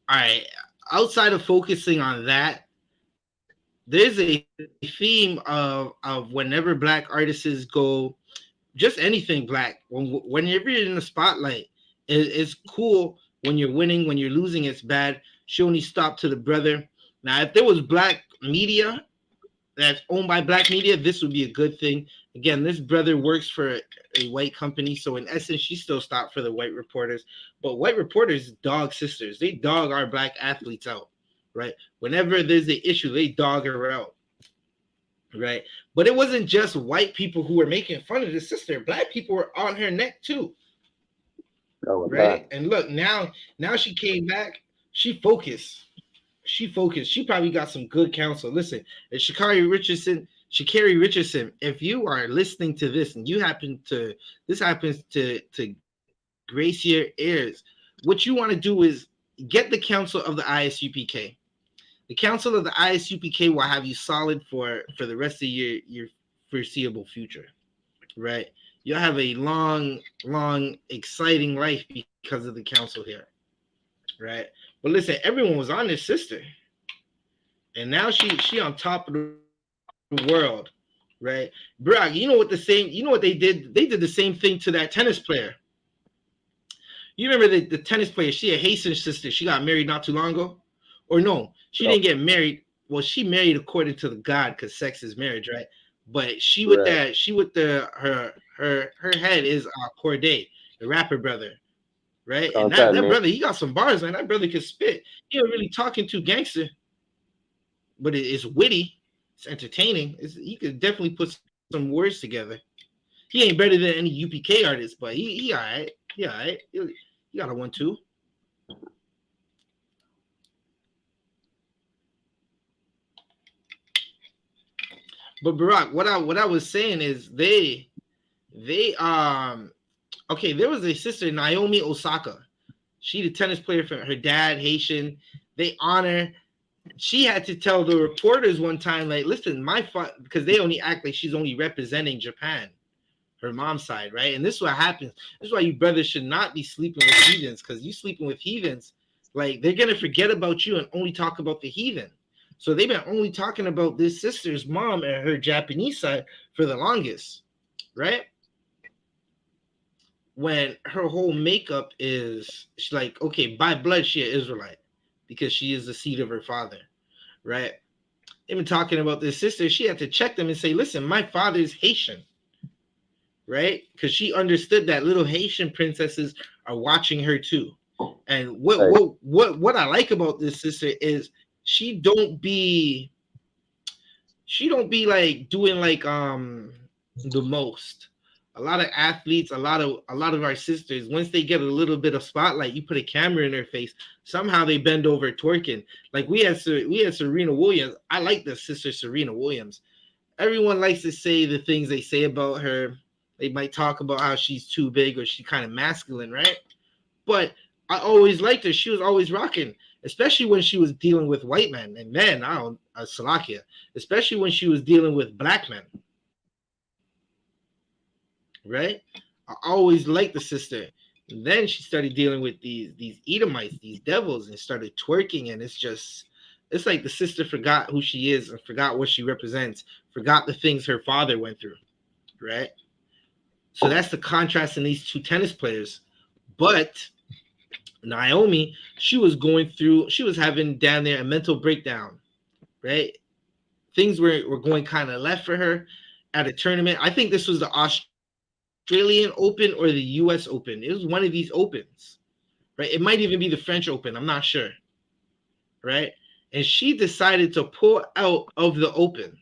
all right. Outside of focusing on that, there's a theme of whenever black artists go, just anything black, whenever you're in the spotlight, it's cool. When you're winning, when you're losing, it's bad. She only stopped to the brother. Now, if there was black media that's owned by black media, this would be a good thing. Again, this brother works for a white company, so in essence, she still stopped for the white reporters. But white reporters dog sisters. They dog our black athletes out, right? Whenever there's an issue, they dog her out, right? But it wasn't just white people who were making fun of the sister. Black people were on her neck too, right? And look, now she came back. She focused. She probably got some good counsel. Listen, Sha'Carri Richardson, if you are listening to this and this happens to grace your ears, what you want to do is get the counsel of the I.S.U.P.K. The counsel of the I.S.U.P.K. will have you solid for the rest of your foreseeable future, right? You'll have a long, exciting life because of the counsel here, right? But listen, everyone was on this sister, and now she on top of the world, right? Brock, you know what they did? They did the same thing to that tennis player. You remember the tennis player? She a Haitian sister. She got married not too long ago, or no? She didn't get married. Well, she married according to the God, because sex is marriage, right? But she with her head is Corday, the rapper brother, right? And that brother, he got some bars, man. That brother can spit. He ain't really talking to gangster, but it's witty, it's entertaining. He could definitely put some words together. He ain't better than any UPK artist, but he all right. He all right. He got a 1-2. But Barack, what I was saying is they okay, there was a sister, Naomi Osaka. She the tennis player for her dad, Haitian. They honor. She had to tell the reporters one time, like, listen, because they only act like she's only representing Japan, her mom's side, right? And this is what happens. This is why you brothers should not be sleeping with heathens, because you sleeping with heathens, like, they're gonna forget about you and only talk about the heathen. So they've been only talking about this sister's mom and her Japanese side for the longest, right? When her whole makeup is, she's like, okay, by blood, she an Israelite because she is the seed of her father, right? They've been talking about this sister. She had to check them and say, listen, my father is Haitian, right? Because she understood that little Haitian princesses are watching her too. And what I like about this sister is she don't be like doing like the most. A lot of athletes, a lot of our sisters, once they get a little bit of spotlight, you put a camera in their face, somehow they bend over twerking. Like we had Serena Williams. I like the sister Serena Williams. Everyone likes to say the things they say about her. They might talk about how she's too big or she's kind of masculine, right? But I always liked her. She was always rocking, especially when she was dealing with white men and men. Salakia, especially when she was dealing with black men. Right? I always liked the sister. And then she started dealing with these Edomites, these devils, and started twerking. And it's like the sister forgot who she is and forgot what she represents, forgot the things her father went through. Right? So that's the contrast in these two tennis players. But Naomi, she was having down there a mental breakdown. Right? Things were going kind of left for her at a tournament. I think this was the Australian Open or the US Open. It was one of these opens, right? It might even be the French Open. I'm not sure, right? And she decided to pull out of the Open,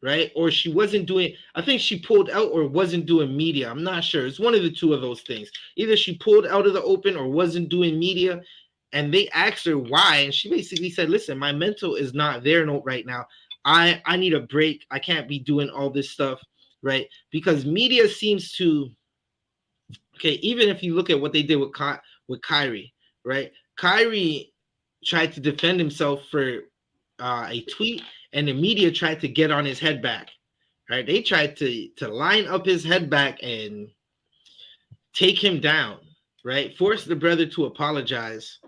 right? Or she wasn't doing, I think she pulled out or wasn't doing media. I'm not sure. It's one of the two of those things. Either she pulled out of the Open or wasn't doing media. And they asked her why. And she basically said, listen, my mental is not there right now. I need a break. I can't be doing all this stuff. Right, because media seems to, okay, even if you look at what they did with Kyrie, right? Kyrie tried to defend himself for a tweet, and the media tried to get on his head back, right? They tried to line up his head back and take him down, right? Force the brother to apologize,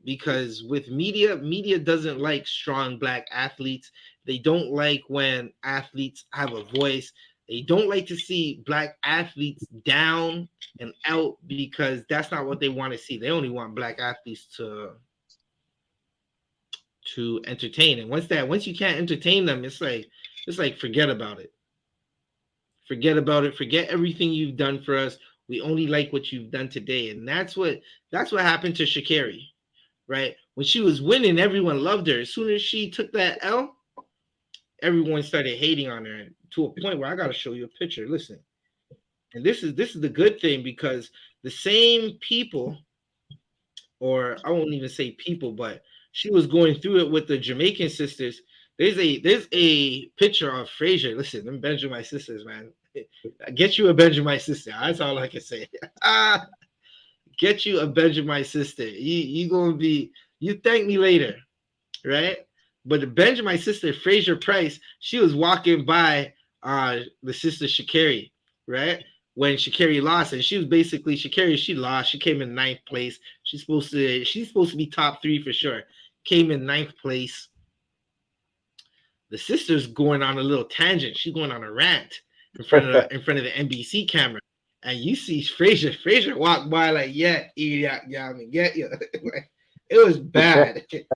because with media doesn't like strong black athletes. They don't like when athletes have a voice. They don't like to see black athletes down and out, because that's not what they want to see. They only want black athletes to entertain. And once you can't entertain them, it's like forget about it. Forget about it. Forget everything you've done for us. We only like what you've done today. And that's what happened to Sha'Carri, right? When she was winning, everyone loved her. As soon as she took that L, everyone started hating on her to a point where I got to show you a picture. Listen, and this is the good thing, because the same people, or I won't even say people, but she was going through it with the Jamaican sisters. There's a picture of Frazier. Listen, them Benjamin sisters, man. Get you a Benjamin sister. That's all I can say. Get you a Benjamin sister. You thank me later, right? But the Benjamin sister, Fraser Price, she was walking by the sister Sha'Carri, right? When Sha'Carri lost, and she was basically Sha'Carri. She lost. She came in 9th place. She's supposed to be top 3 for sure. Came in 9th place. The sister's going on a little tangent. She's going on a rant in front of the NBC camera, and you see Fraser walk by like, yeah, I mean, get you. It was bad. It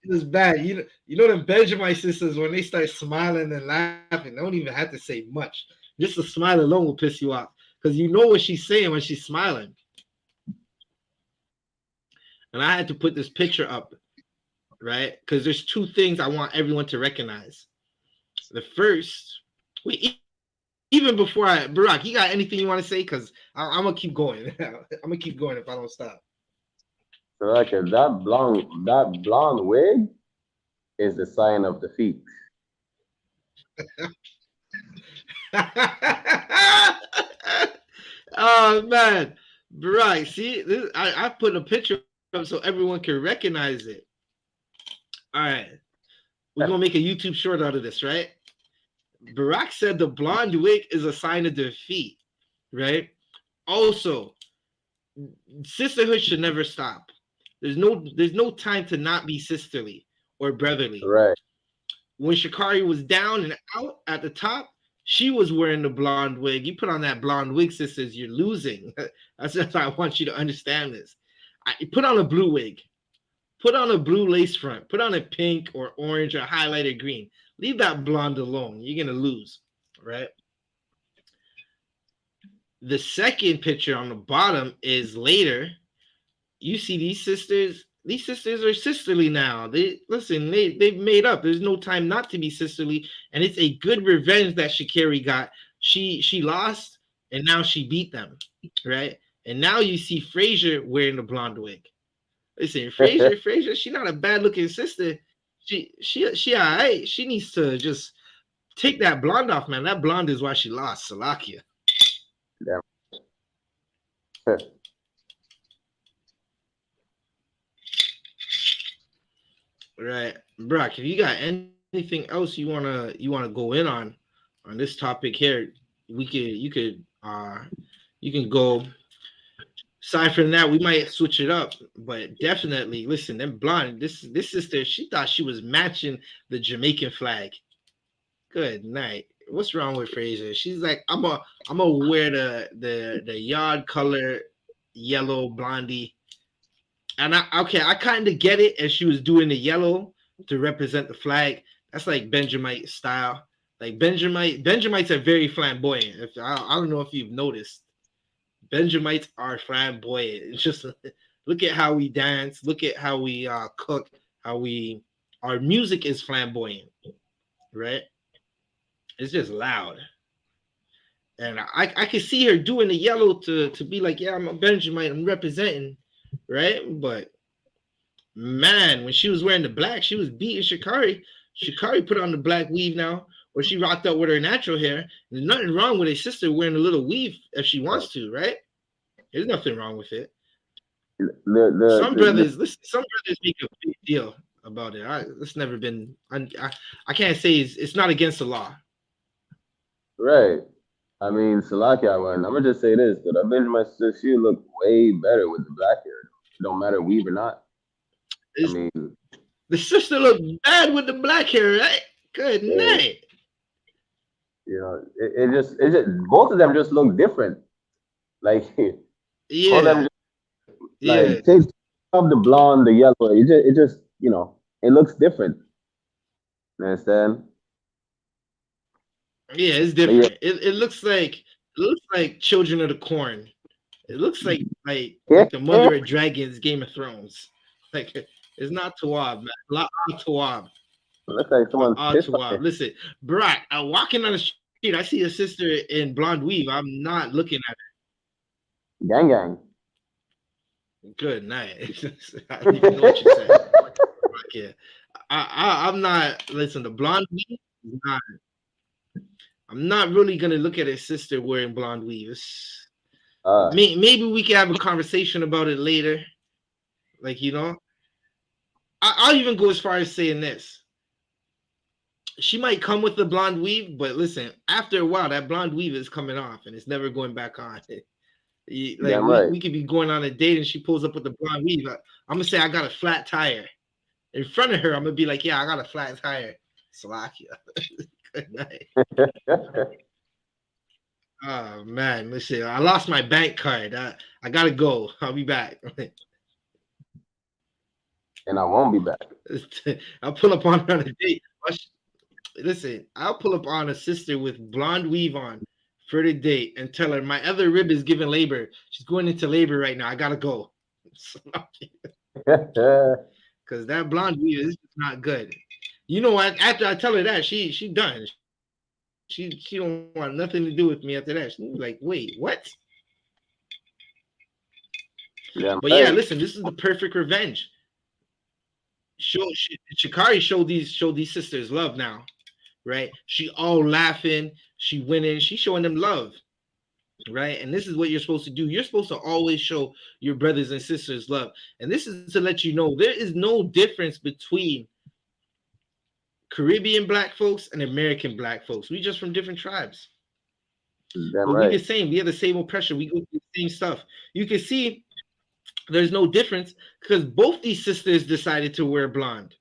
was bad. You know them Benjamin sisters, when they start smiling and laughing, they don't even have to say much. Just the smile alone will piss you off, because you know what she's saying when she's smiling. And I had to put this picture up, right? Because there's 2 things I want everyone to recognize. The first, even before Barack, you got anything you want to say? Because I'm gonna keep going. I'm gonna keep going if I don't stop. So like that blonde wig is the sign of defeat. Oh man, Barack, see, I put a picture up so everyone can recognize it. All right, we're gonna make a YouTube short out of this, right? Barack said the blonde wig is a sign of defeat, right? Also, sisterhood should never stop. There's no time to not be sisterly or brotherly. Right. When Sha'Carri was down and out at the top, she was wearing the blonde wig. You put on that blonde wig, sisters, you're losing. That's just I want you to understand this. Put on a blue wig. Put on a blue lace front. Put on a pink or orange or highlighted green. Leave that blonde alone. You're going to lose, right? The second picture on the bottom is later. You see these sisters. These sisters are sisterly now. They've made up. There's no time not to be sisterly, and it's a good revenge that Sha'Carri got. She lost, and now she beat them, right? And now you see Frazier wearing the blonde wig. Listen, Frazier, she's not a bad looking sister. She all right. She needs to just take that blonde off, man. That blonde is why she lost, Salakia. Yeah. Right, Brock. If you got anything else you wanna go in on this topic here, you can go. Aside from that, we might switch it up, but definitely listen. Them blonde, this sister, she thought she was matching the Jamaican flag. Good night. What's wrong with Fraser? She's like, I'm gonna wear the yard color yellow blondie. And I kind of get it. And she was doing the yellow to represent the flag. That's like Benjamite style. Like Benjamites are very flamboyant. I don't know if you've noticed. Benjamites are flamboyant. It's just look at how we dance. Look at how we cook. Our music is flamboyant, right? It's just loud. And I can see her doing the yellow to be like, yeah, I'm a Benjamite. I'm representing. Right, but man, when she was wearing the black, she was beating Sha'Carri. Sha'Carri put on the black weave now, or she rocked up with her natural hair. There's nothing wrong with a sister wearing a little weave if she wants to, right? There's nothing wrong with it. Some brothers make a big deal about it. It's never been. I can't say it's not against the law. Right. I mean, Salakia, I'm gonna just say this, but I bet my sister, she look way better with the black hair. It don't matter weave or not. I mean, the sister looked bad with the black hair, right? Good night. You know, it just both of them just look different. Like, yeah, both of them just, take off the blonde, the yellow. It just you know, it looks different. You understand? Yeah, it's different. Yeah. It looks like Children of the Corn. It looks like the Mother of Dragons, Game of Thrones. Like it's not Tawab, man. La Tawab. Looks like someone pissed off. Listen, Barack, I'm walking on the street. I see a sister in blonde weave. I'm not looking at her. Gang. Good night. I don't even know what you said. Yeah, I'm not. Listen, the blonde weave is not. I'm not really gonna look at a sister wearing blonde weaves. Maybe we can have a conversation about it later. Like, you know, I'll even go as far as saying this. She might come with the blonde weave, but listen, after a while, that blonde weave is coming off and it's never going back on. We could be going on a date and she pulls up with the blonde weave. I'm gonna say I got a flat tire. In front of her, I'm gonna be like, yeah, I got a flat tire. Salakia. Good night. Oh man, listen, I lost my bank card. I gotta go. I'll be back. And I won't be back. I'll pull up on her on a date. Listen, I'll pull up on a sister with blonde weave on for the date and tell her my other rib is giving labor. She's going into labor right now. I gotta go. Because that blonde weave is not good. You know what? After I tell her that, she done. She don't want nothing to do with me after that. She was like, wait, what? Damn But yeah, right. listen, this is the perfect revenge. Shikari showed these sisters love now, right? She all laughing, she winning, she showing them love, right? And this is what you're supposed to do. You're supposed to always show your brothers and sisters love. And this is to let you know there is no difference between Caribbean black folks and American black folks. We just from different tribes. Damn But we the right. same. We have the same oppression. We go through the same stuff. You can see there's no difference because both these sisters decided to wear blonde.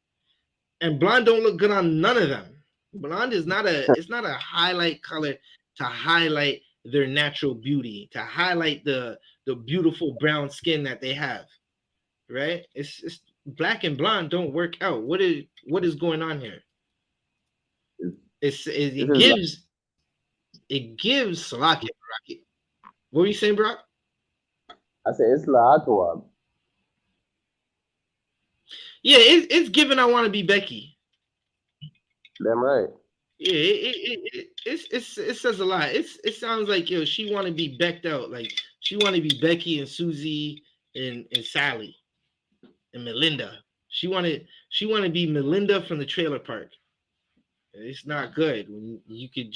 And blonde don't look good on none of them. Blonde is not a highlight color to highlight their natural beauty, to highlight the beautiful brown skin that they have. Right? It's black and blonde don't work out. What is going on here? This It is like, gives Salakia. What were you saying, Brock? I say it's Lahatwab. Yeah, it's given I want to be Becky. Damn right. Yeah, it says a lot. It sounds like she want to be becked out, like she want to be Becky and Susie and Sally and Melinda. She wanted to be Melinda from the trailer park. It's not good when you could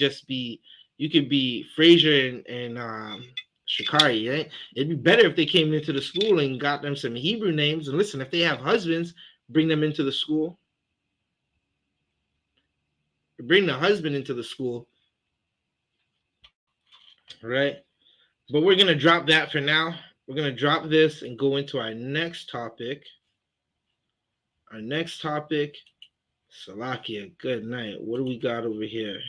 be Fraser and Shikari, right? It'd be better if they came into the school and got them some Hebrew names. And listen, if they have husbands, bring them into the school. Bring the husband into the school, right? But we're gonna drop that for now. We're gonna drop this and go into our next topic. Our next topic, Salakia. Good night. What do we got over here?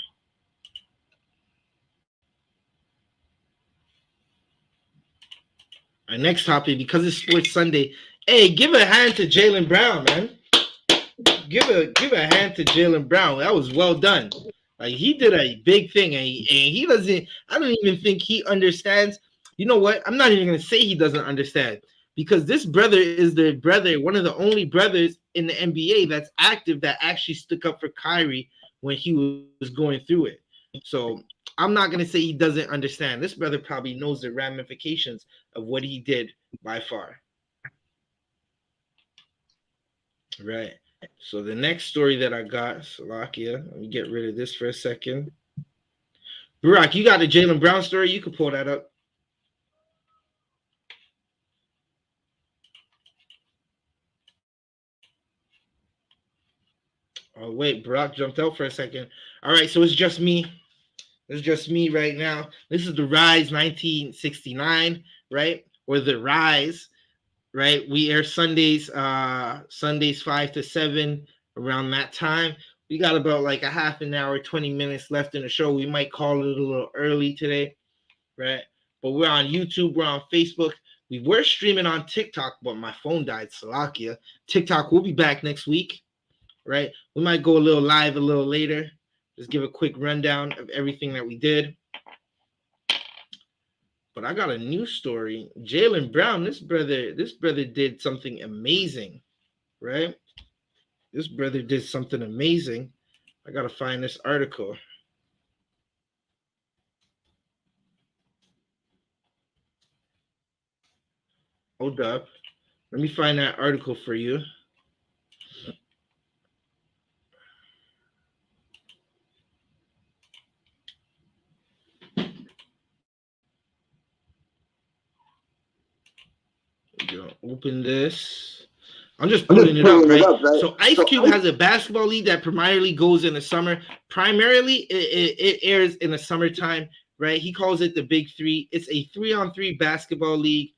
Our next topic, because it's Sports Sunday. Hey, give a hand to Jaylen Brown, man. Give a hand to Jaylen Brown. That was well done. Like he did a big thing, and he doesn't. I don't even think he understands. You know what? I'm not even gonna say he doesn't understand because this brother is one of the only brothers in the NBA that's active that actually stuck up for Kyrie when he was going through it. So I'm not gonna say he doesn't understand. This brother probably knows the ramifications of what he did by far. Right. So the next story that I got, Salakia, let me get rid of this for a second. Barak, you got the Jaylen Brown story? You could pull that up. Oh, wait, Barak jumped out for a second. All right, so it's just me. It's just me right now. This is the Rise 1969, right? Or the Rise, right? We air Sundays 5 to 7 around that time. We got about like a half an hour, 20 minutes left in the show. We might call it a little early today, right? But we're on YouTube, we're on Facebook. We were streaming on TikTok, but my phone died, Salakia. TikTok will be back next week, right? We might go a little live a little later. Just give a quick rundown of everything that we did. But I got a new story. Jaylen Brown, this brother did something amazing, right? This brother did something amazing. I gotta find this article. Hold up. Let me find that article for you. Open this. I'm just pulling it up, right? So I.S.U.P.K has a basketball league that primarily goes in the summer. Primarily, it airs in the summertime, right? He calls it the Big Three. It's a 3-on-3 basketball league.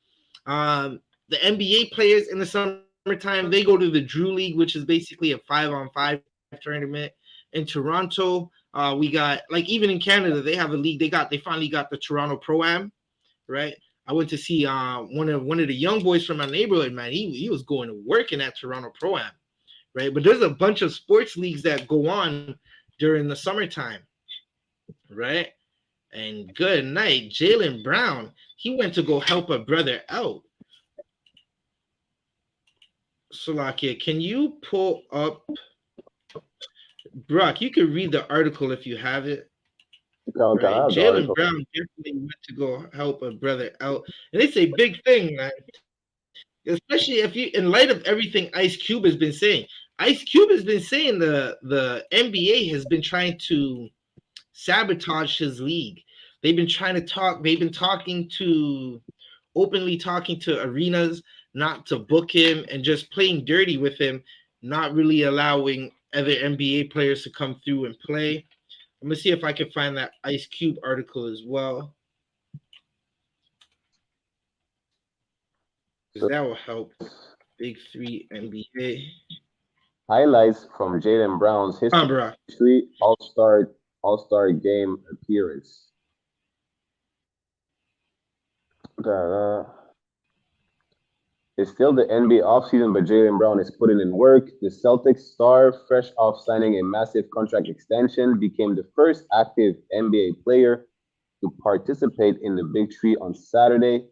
The NBA players in the summertime, they go to the Drew League, which is basically a 5-on-5 tournament. In Toronto, we got, like, even in Canada, they have a league. They finally got the Toronto Pro-Am, right? I went to see one of the young boys from my neighborhood, man. He was going to work in that Toronto Pro-Am, right? But there's a bunch of sports leagues that go on during the summertime, right? And good night, Jaylen Brown. He went to go help a brother out. Salakia, can you pull up? Brock, you can read the article if you have it. Right, Canada Jalen article. Brown definitely went to go help a brother out, and it's a big thing, man. Especially if you, in light of everything Ice Cube has been saying. Ice Cube has been saying the NBA has been trying to sabotage his league. They've been trying to talk. They've been openly talking to arenas not to book him and just playing dirty with him, not really allowing other NBA players to come through and play. I'm gonna see if I can find that Ice Cube article as well, because So that will help. Big Three NBA. highlights from Jalen Brown's Come on, bro. history All-Star game appearance. It's still the NBA offseason, but Jalen Brown is putting in work. The Celtics star, fresh off signing a massive contract extension, became the first active NBA player to participate in the Big Three on Saturday.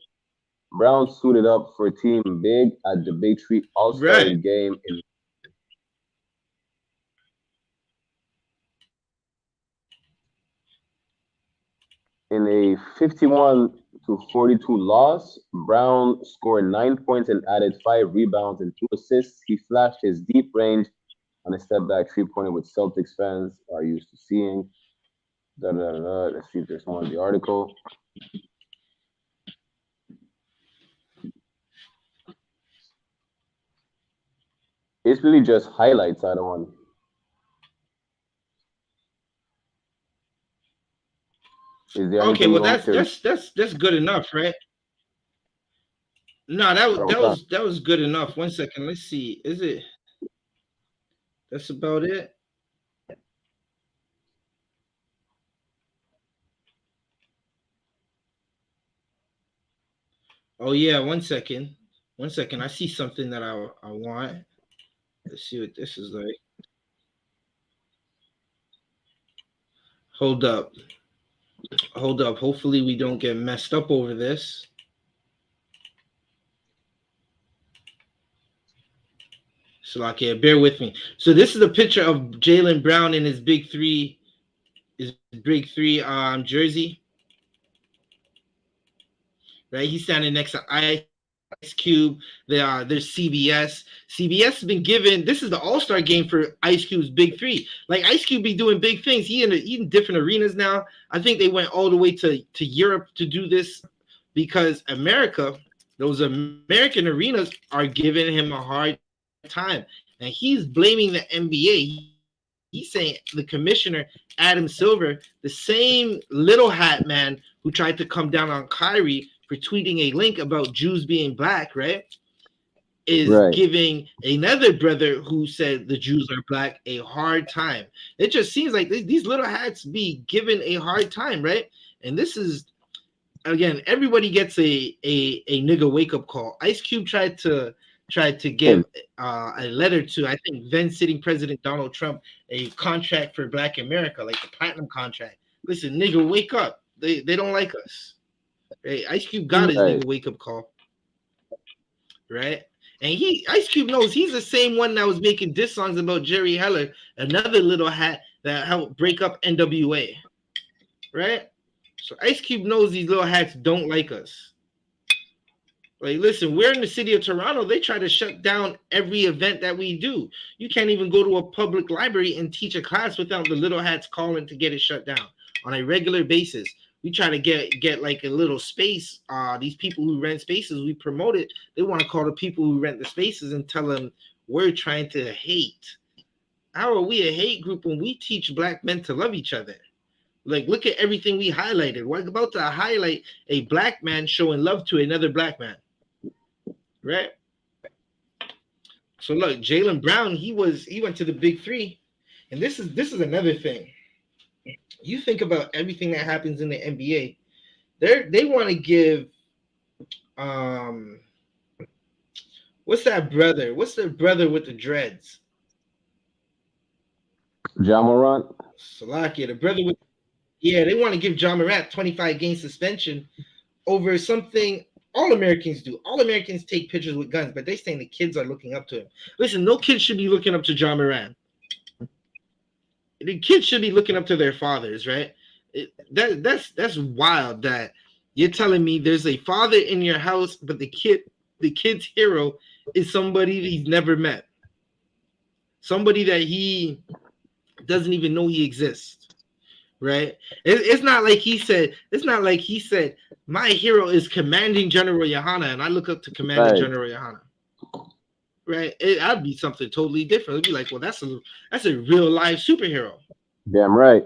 Brown suited up for Team Big at the Big Three All-Star Right. game in a 51-42 loss. Brown scored 9 points and added 5 rebounds and 2 assists. He flashed his deep range on a step-back three-pointer, which Celtics fans are used to seeing. Let's see if there's more in the article. It's really just highlights. I don't want. Is there Okay, anything well you want to? that's good enough, right? No, that was good enough. 1 second, let's see. Is it? That's about it. Oh yeah, 1 second. 1 second. I see something that I want. Let's see what this is like. Hold up. Hold up. Hopefully we don't get messed up over this. Salakia, bear with me. So this is a picture of Jalen Brown in his big three jersey. Right? He's standing next to I.S.U.P.K. There's CBS. CBS has been given. This is the All-Star game for I.S.U.P.'s big three. Like Ice-Cube be doing big things. He in different arenas now. I think they went all the way to Europe to do this because those American arenas are giving him a hard time, and he's blaming the NBA. He's saying the commissioner Adam Silver, the same little hat man who tried to come down on Kyrie for tweeting a link about Jews being black, right? Is giving another brother who said the Jews are black a hard time. It just seems like these little hats be given a hard time, right? And this is, again, everybody gets a nigga wake up call. Ice Cube tried to give a letter to, I think, then sitting President Donald Trump a contract for Black America, like the platinum contract. Listen, nigga, wake up. They don't like us. Right? Ice Cube got his nigga wake up call. Right? And Ice Cube knows he's the same one that was making diss songs about Jerry Heller, another little hat that helped break up NWA. Right? So Ice Cube knows these little hats don't like us. Like, listen, we're in the city of Toronto. They try to shut down every event that we do. You can't even go to a public library and teach a class without the little hats calling to get it shut down on a regular basis. We try to get like a little space. These people who rent spaces, we promote it. They want to call the people who rent the spaces and tell them we're trying to hate. How are we a hate group when we teach black men to love each other? Like, look at everything we highlighted. We're about to highlight a black man showing love to another black man. Right? So look, Jalen Brown, he went to the big three. And this is another thing. You think about everything that happens in the NBA. They want to give what's that brother? What's the brother with the dreads? Ja Morant. Salakia, the brother with they want to give Ja Morant 25-game suspension over something all Americans do. All Americans take pictures with guns, but they're saying the kids are looking up to him. Listen, no kids should be looking up to Ja Morant. The kids should be looking up to their fathers, right? That's wild. That you're telling me there's a father in your house, but the kid's hero is somebody that he's never met, somebody that he doesn't even know he exists. Right? It's not like he said. It's not like he said my hero is Commanding General YAHANNA, and I look up to Commanding General YAHANNA. Right? That'd be something totally different. It'd be like, well, that's a real life superhero. Damn right.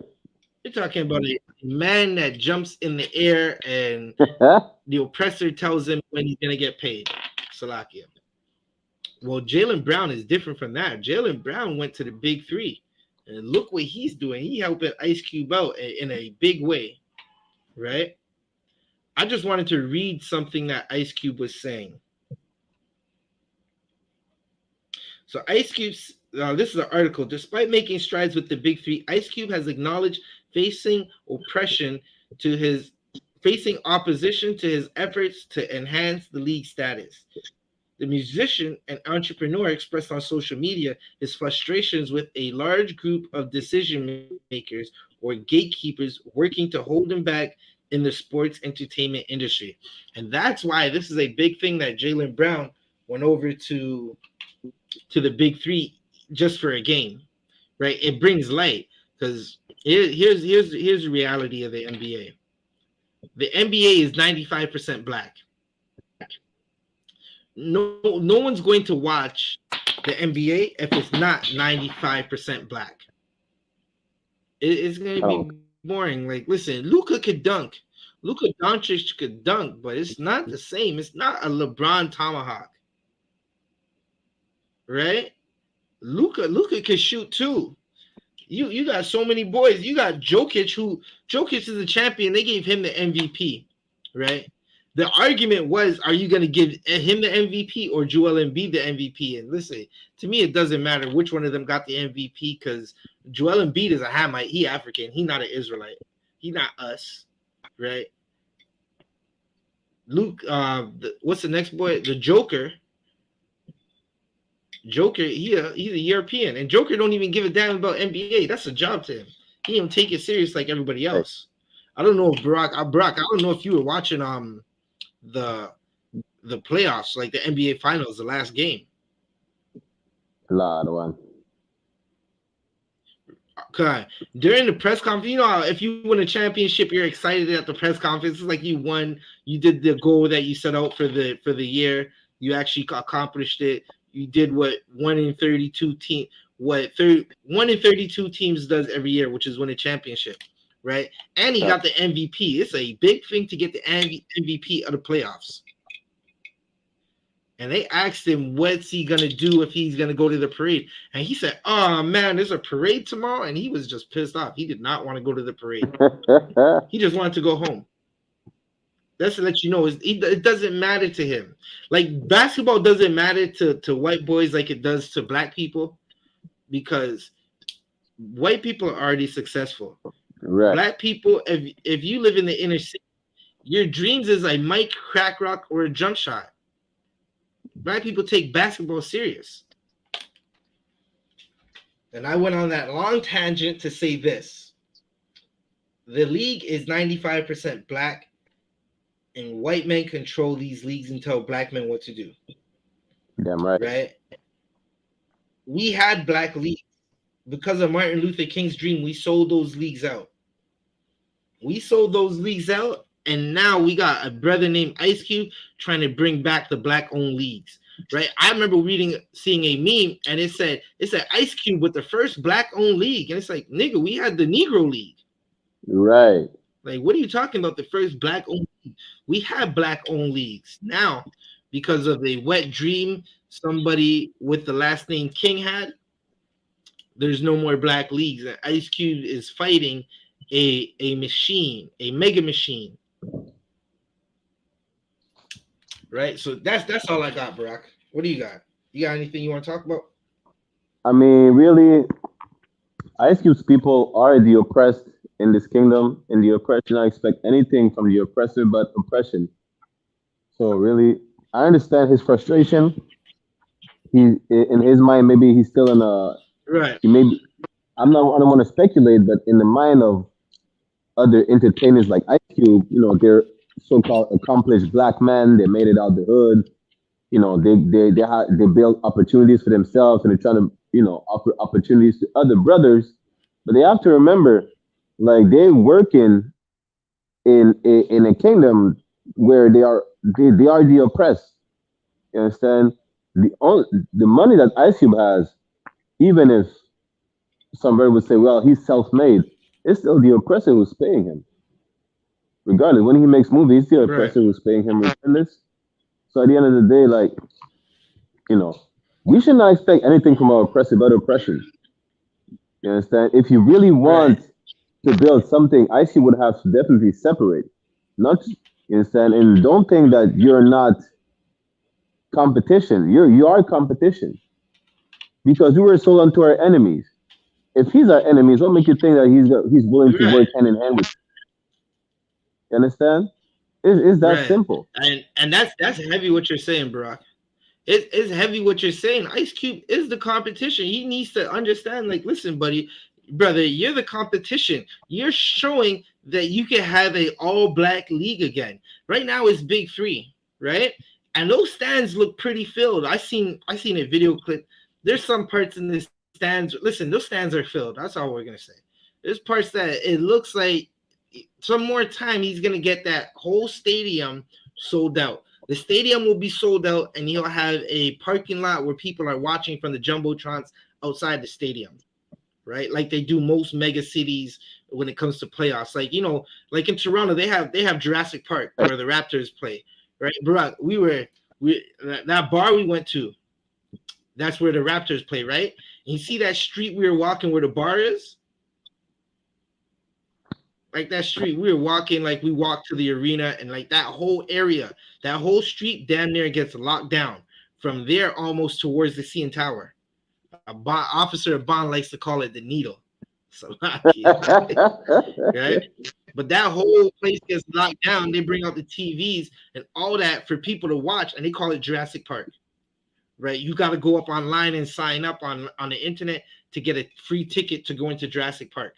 You're talking about a man that jumps in the air and the oppressor tells him when he's gonna get paid. Salakia. Well, Jaylen Brown is different from that. Jaylen Brown went to the big three. And look what he's doing. He helping Ice-Cube out in a big way, right? I just wanted to read something that Ice-Cube was saying. So Ice-Cube, this is an article. Despite making strides with the big three, Ice-Cube has acknowledged facing oppression facing opposition to his efforts to enhance the league status. The musician and entrepreneur expressed on social media his frustrations with a large group of decision makers or gatekeepers working to hold him back in the sports entertainment industry. And that's why this is a big thing that Jaylen Brown went over to the big three just for a game, right? It brings light because here's the reality of the NBA. The NBA is 95% black. No one's going to watch the NBA if it's not 95% black. It's going to be boring. Like, listen, Luka could dunk. Luka Doncic could dunk, but it's not the same. It's not a LeBron tomahawk, right? Luka can shoot too. You got so many boys. You got Jokic is a champion. They gave him the MVP, right? The argument was, are you going to give him the MVP or Joel Embiid the MVP? And listen, to me, it doesn't matter which one of them got the MVP because Joel Embiid is a Hamite. He African. He not an Israelite. He not us, right? Luke, what's the next boy? The Joker. He's a European. And Joker don't even give a damn about NBA. That's a job to him. He don't take it serious like everybody else. I don't know if Barack, I don't know if you were watching the playoffs, like the NBA finals, the last game. Lord one. Okay. During the press conference, you know how if you win a championship, you're excited at the press conference. It's like you won, you did the goal that you set out for the year. You actually accomplished it. You did what 1 in 32 teams does every year, which is win a championship. Right, and he got the MVP. It's a big thing to get the MVP of the playoffs. And they asked him, what's he gonna do if he's gonna go to the parade? And he said, "Oh man, there's a parade tomorrow." And he was just pissed off. He did not want to go to the parade. He just wanted to go home. That's to let you know, it doesn't matter to him. Like basketball doesn't matter to white boys like it does to black people, because white people are already successful. Right. Black people, if you live in the inner city, your dreams is a mic, crack rock, or a jump shot. Black people take basketball serious. And I went on that long tangent to say this. The league is 95% black, and white men control these leagues and tell black men what to do. Damn right. Right? We had black leagues. Because of Martin Luther King's dream, we sold those leagues out. And now we got a brother named Ice-Cube trying to bring back the black-owned leagues, right? I remember seeing a meme, and it said Ice-Cube with the first black-owned league, and it's like, nigga, we had the Negro League, right? Like, what are you talking about? The first black-owned league? We have black-owned leagues now because of a wet dream somebody with the last name King had. There's no more black leagues, and Ice-Cube is fighting a machine, a mega machine. Right? So that's all I got, Barack. What do you got? You got anything you want to talk about? I mean, really, I.S.U.P.K's people are the oppressed in this kingdom. In the oppression, I expect anything from the oppressor but oppression. So really, I understand his frustration. He, in his mind, maybe he's still in a right. I don't want to speculate, but in the mind of other entertainers like I.S.U.P.K, you know, they're so-called accomplished black men. They made it out the hood. You know, they build opportunities for themselves, and they're trying to, you know, offer opportunities to other brothers. But they have to remember, like, they're working in a kingdom where they are the oppressed. You understand? The money that I.S.U.P.K has, even if somebody would say, well, he's self-made, it's still the oppressor who's paying him. Regardless, when he makes movies, the Right. oppressor who's paying him regardless. So at the end of the day, like, you know, we should not expect anything from our oppressor but oppression. You understand? If you really Right. want to build something, I.S.U.P.K would have to definitely separate. Not, you understand? And don't think that you're not competition. You are competition because we were sold unto our enemies. If he's our enemies, what make you think that he's willing to Right. work hand in hand with you? You understand? It's that Right. simple. And that's heavy what you're saying, Barack. It's heavy what you're saying. Ice Cube is the competition. He needs to understand, like, listen, buddy, brother, you're the competition. You're showing that you can have a all-black league again. Right now it's Big Three, right? And those stands look pretty filled. I seen a video clip. There's some parts in the stands. Listen, those stands are filled. That's all we're gonna say. There's parts that it looks like some more time he's gonna get that whole stadium sold out. The stadium will be sold out, and he'll have a parking lot where people are watching from the jumbotrons outside the stadium, right? Like they do most mega cities when it comes to playoffs. Like, you know, like in Toronto, they have Jurassic Park where the Raptors play, right? Bro, that bar we went to, that's where the Raptors play, right? And you see that street we were walking where the bar is? Like that street, we were walking, like we walked to the arena, and like that whole area, that whole street damn near gets locked down from there almost towards the CN Tower. Officer of Bond likes to call it the needle. So, right? But that whole place gets locked down. They bring out the TVs and all that for people to watch, and they call it Jurassic Park. Right? You got to go up online and sign up on the internet to get a free ticket to go into Jurassic Park.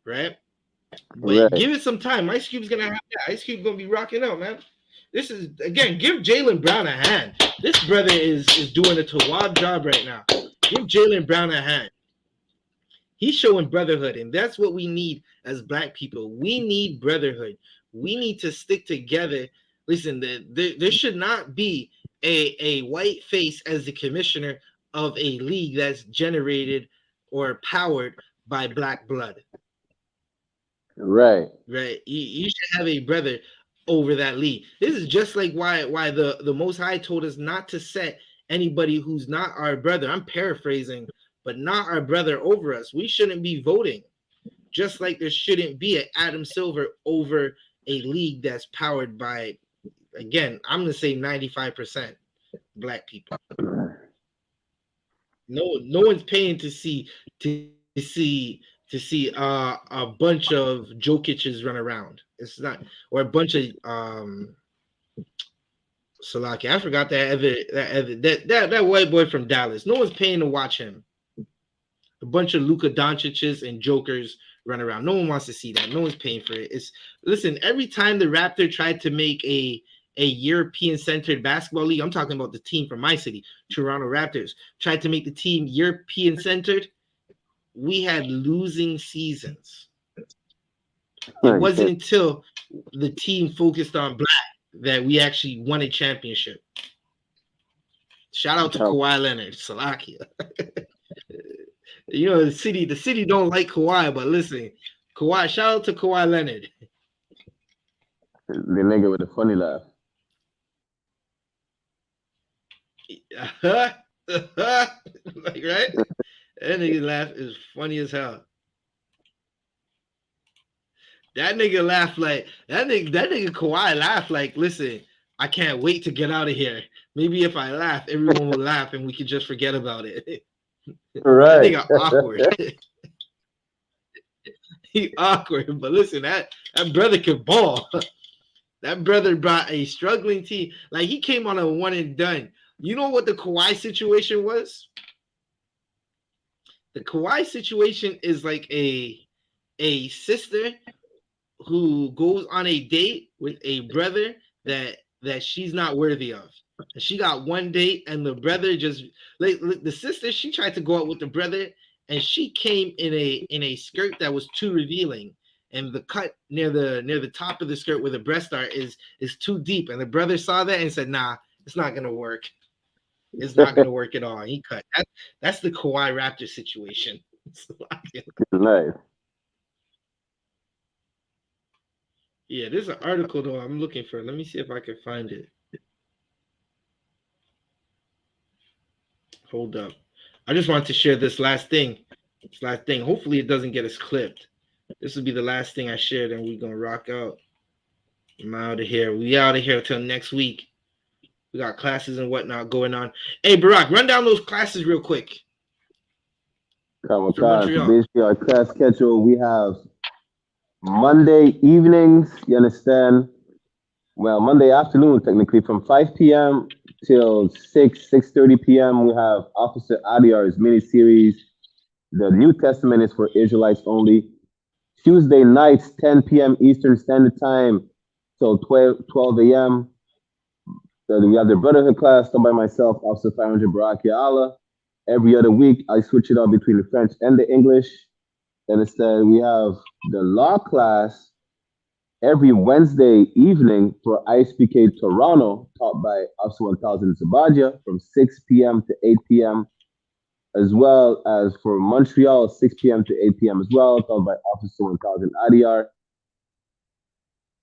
Right? But Right. give it some time. Ice Cube's gonna have that. Ice Cube's gonna be rocking out, man. This is again, give Jaylen Brown a hand. This brother is doing a Tawab job right now. Give Jaylen Brown a hand. He's showing brotherhood, and that's what we need as black people. We need brotherhood. We need to stick together. Listen, there should not be a white face as the commissioner of a league that's generated or powered by black blood. Right. Right. You should have a brother over that league. This is just like why the Most High told us not to set anybody who's not our brother. I'm paraphrasing, but not our brother over us. We shouldn't be voting. Just like there shouldn't be an Adam Silver over a league that's powered by, again, I'm gonna say 95% black people. No one's paying to see a bunch of Jokic's run around. It's not, or a bunch of Salaki. I forgot that white boy from Dallas. No one's paying to watch him. A bunch of Luka Doncic's and Jokers run around. No one wants to see that. No one's paying for it. Listen, every time the Raptor tried to make a European-centered basketball league, I'm talking about the team from my city, Toronto Raptors, tried to make the team European-centered, we had losing seasons. It wasn't until the team focused on black that we actually won a championship. Shout out to Kawhi Leonard, Salakia. You know, the city don't like Kawhi, but listen, Kawhi, shout out to Kawhi Leonard. The nigga with the funny laugh. Like, right? That nigga laugh is funny as hell. That nigga laugh like that nigga Kawhi laugh like, listen, I can't wait to get out of here. Maybe if I laugh, everyone will laugh and we can just forget about it. Right. That nigga awkward. He awkward, but listen, that brother can ball. That brother brought a struggling team. Like, he came on a one and done. You know what the Kawhi situation was? The Kawhi situation is like a a sister who goes on a date with a brother that she's not worthy of. And she got one date, and the brother just like the sister. She tried to go out with the brother, and she came in a skirt that was too revealing, and the cut near the top of the skirt where the breasts are is too deep. And the brother saw that and said, "Nah, it's not gonna work. It's not gonna work at all." And he cut. That's the Kawhi Raptor situation. Nice. Yeah, there's an article though I'm looking for. Let me see if I can find it. Hold up. I just wanted to share this last thing. Hopefully it doesn't get us clipped. This will be the last thing I shared, and we're gonna rock out. I'm out of here. We out of here till next week. We got classes and whatnot going on. Hey, Barack, run down those classes real quick. So basically, our class schedule, we have Monday evenings, you understand? Well, Monday afternoon, technically, from 5 p.m. till 6:30 p.m., we have Officer Adiar's miniseries. The New Testament is for Israelites only. Tuesday nights, 10 p.m. Eastern Standard Time till 12 a.m. We have the Brotherhood class done by myself, Officer 500 Barak Ya'ala. Every other week, I switch it up between the French and the English. Then instead, we have the law class every Wednesday evening for I.S.U.P.K Toronto, taught by Officer 1000 Sabadia from 6 p.m. to 8 p.m., as well as for Montreal, 6 p.m. to 8 p.m. as well, taught by Officer 1000 Adiar.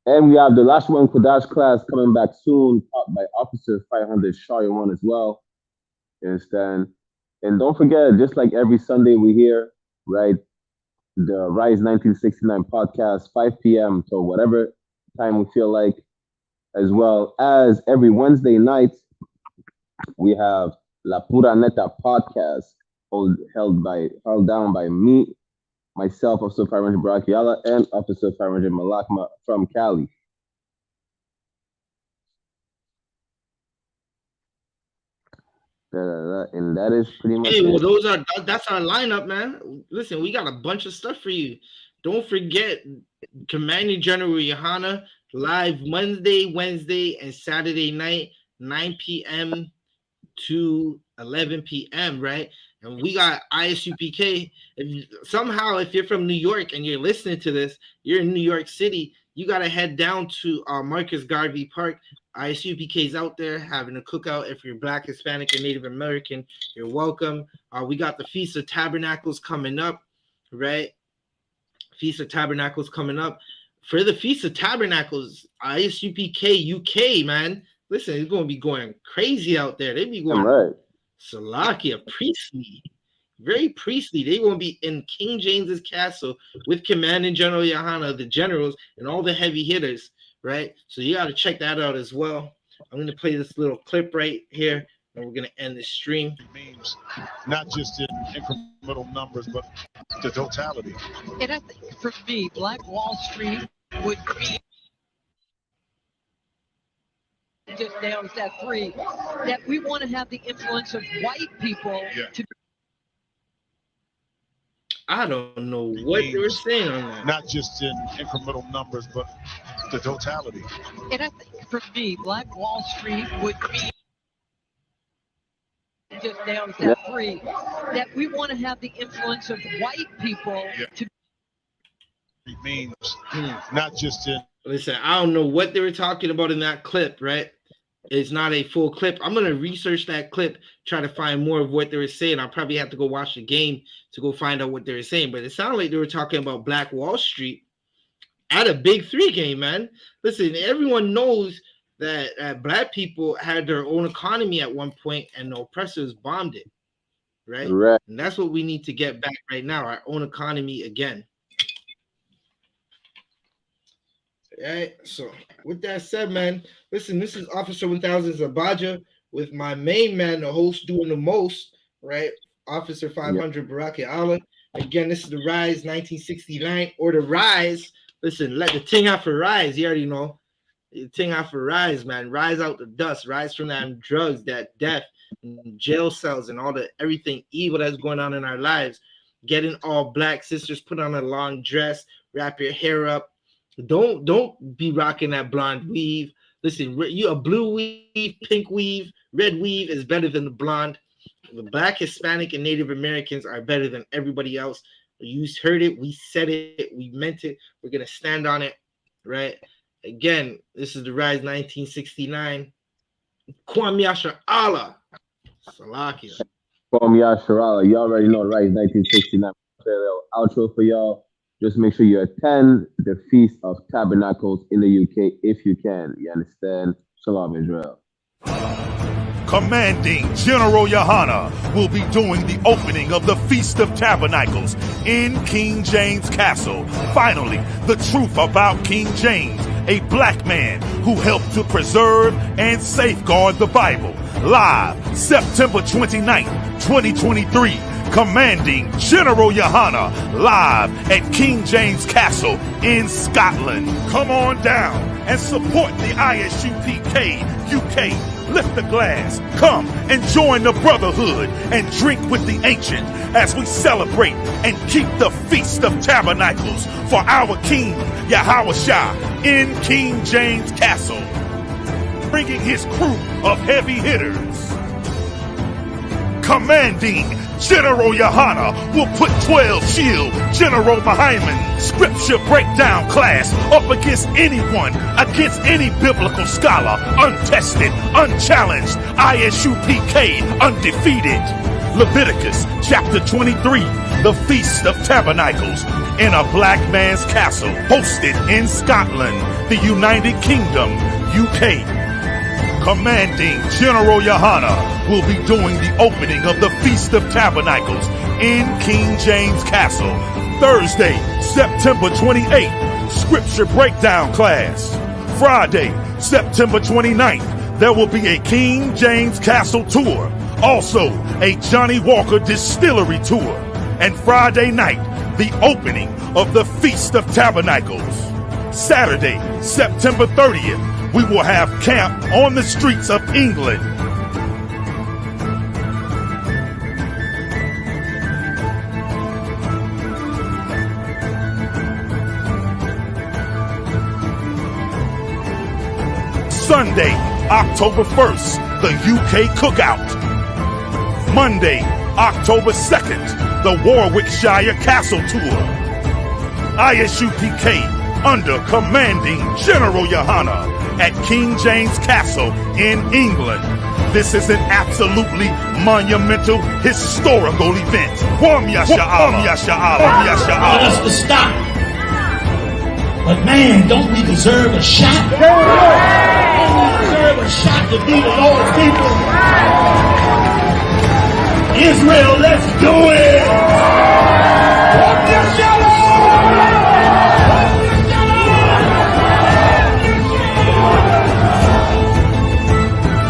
And we have the last one Kodash class coming back soon, taught by Officer 500 Shariwan as well. You understand? And don't forget, just like every Sunday we hear, right, the Rise 1969 podcast, 5 p.m. to whatever time we feel like, as well as every Wednesday night, we have La Pura Neta podcast, held down by me, myself, Officer 500 Barak Ya'ala, and Officer 500 Malakma from Cali. And that is pretty much well, it. That's our lineup, man. Listen, we got a bunch of stuff for you. Don't forget, Commanding General YAHANNA live Monday, Wednesday, and Saturday night, 9 p.m. to 11 p.m., right? And we got I.S.U.P.K. If you're from New York and you're listening to this, you're in New York City, you got to head down to Marcus Garvey Park. I.S.U.P.K. is out there having a cookout. If you're Black, Hispanic, and Native American, you're welcome. We got the Feast of Tabernacles coming up, right? Feast of Tabernacles coming up. For the Feast of Tabernacles, I.S.U.P.K. UK, man. Listen, it's going to be going crazy out there. They be going right. Salakia, priestly, very priestly. They going to be in King James's castle with Commanding General YAHANNA, the generals, and all the heavy hitters, right? So you got to check that out as well. I'm going to play this little clip right here, and we're going to end the stream. It means not just in incremental numbers, but the totality. And I think for me, Black Wall Street would be just down that three, that we want to have the influence of white people to. I don't know what they were saying on that. Not just in incremental numbers, but the totality. And I think for me, Black Wall Street would be just down that three, that we want to have the influence of white people to. It means not just in. Listen, I don't know what they were talking about in that clip, right? It's not a full clip. I'm going to research that clip, try to find more of what they were saying. I'll probably have to go watch the game to go find out what they were saying. But it sounded like they were talking about Black Wall Street at a Big Three game, man. Listen, everyone knows that Black people had their own economy at one point and the oppressors bombed it, right? Right. And that's what we need to get back right now, our own economy again. All right, so with that said, man, listen, this is Officer 1000 Zabaja with my main man, the host doing the most, right? Officer 500 Barak Ya'ala. Again, this is the Rise 1969 or the Rise. Listen, let the ting have to rise. You already know. The ting have to rise, man. Rise out the dust. Rise from that drugs, that death, jail cells, and all the everything evil that's going on in our lives. Get in all black. Sisters, put on a long dress. Wrap your hair up. Don't be rocking that blonde weave. Listen, you a blue weave, pink weave, red weave is better than the blonde. The Black, Hispanic, and Native Americans are better than everybody else. You heard it. We said it. We meant it. We're going to stand on it, right? Again, this is the Rise 1969. Kwame Yasha Allah. Salakia. Kwame Yasha Allah. You already know Rise 1969. Outro for y'all. Just make sure you attend the Feast of Tabernacles in the UK if you can. You understand? Shalom, Israel. Commanding General YAHANNA will be doing the opening of the Feast of Tabernacles in King James Castle. Finally, the truth about King James, a black man who helped to preserve and safeguard the Bible. Live September 29th, 2023. Commanding General YAHANNA live at King James Castle in Scotland. Come on down and support the I.S.U.P.K. UK. Lift the glass, come and join the brotherhood and drink with the ancient as we celebrate and keep the Feast of Tabernacles for our King Yahushua in King James Castle, bringing his crew of heavy hitters. Commanding General YAHANNA will put 12 shield General Mahaiman scripture breakdown class up against anyone, against any biblical scholar, untested, unchallenged, I.S.U.P.K, undefeated. Leviticus chapter 23, the Feast of Tabernacles in a black man's castle, hosted in Scotland, the United Kingdom, UK. Commanding General YAHANNA will be doing the opening of the Feast of Tabernacles in King James Castle, Thursday, September 28th, Scripture Breakdown class. Friday, September 29th, there will be a King James Castle tour, also a Johnny Walker Distillery tour, and Friday night, the opening of the Feast of Tabernacles. Saturday, September 30th, we will have camp on the streets of England. Sunday, October 1st, the UK Cookout. Monday, October 2nd, the Warwickshire Castle Tour. I.S.U.P.K under Commanding General YAHANNA at King James Castle in England. This is an absolutely monumental, historical event. Want us to stop. But man, don't we deserve a shot? Don't we deserve a shot to be the Lord's people? Israel, let's do it!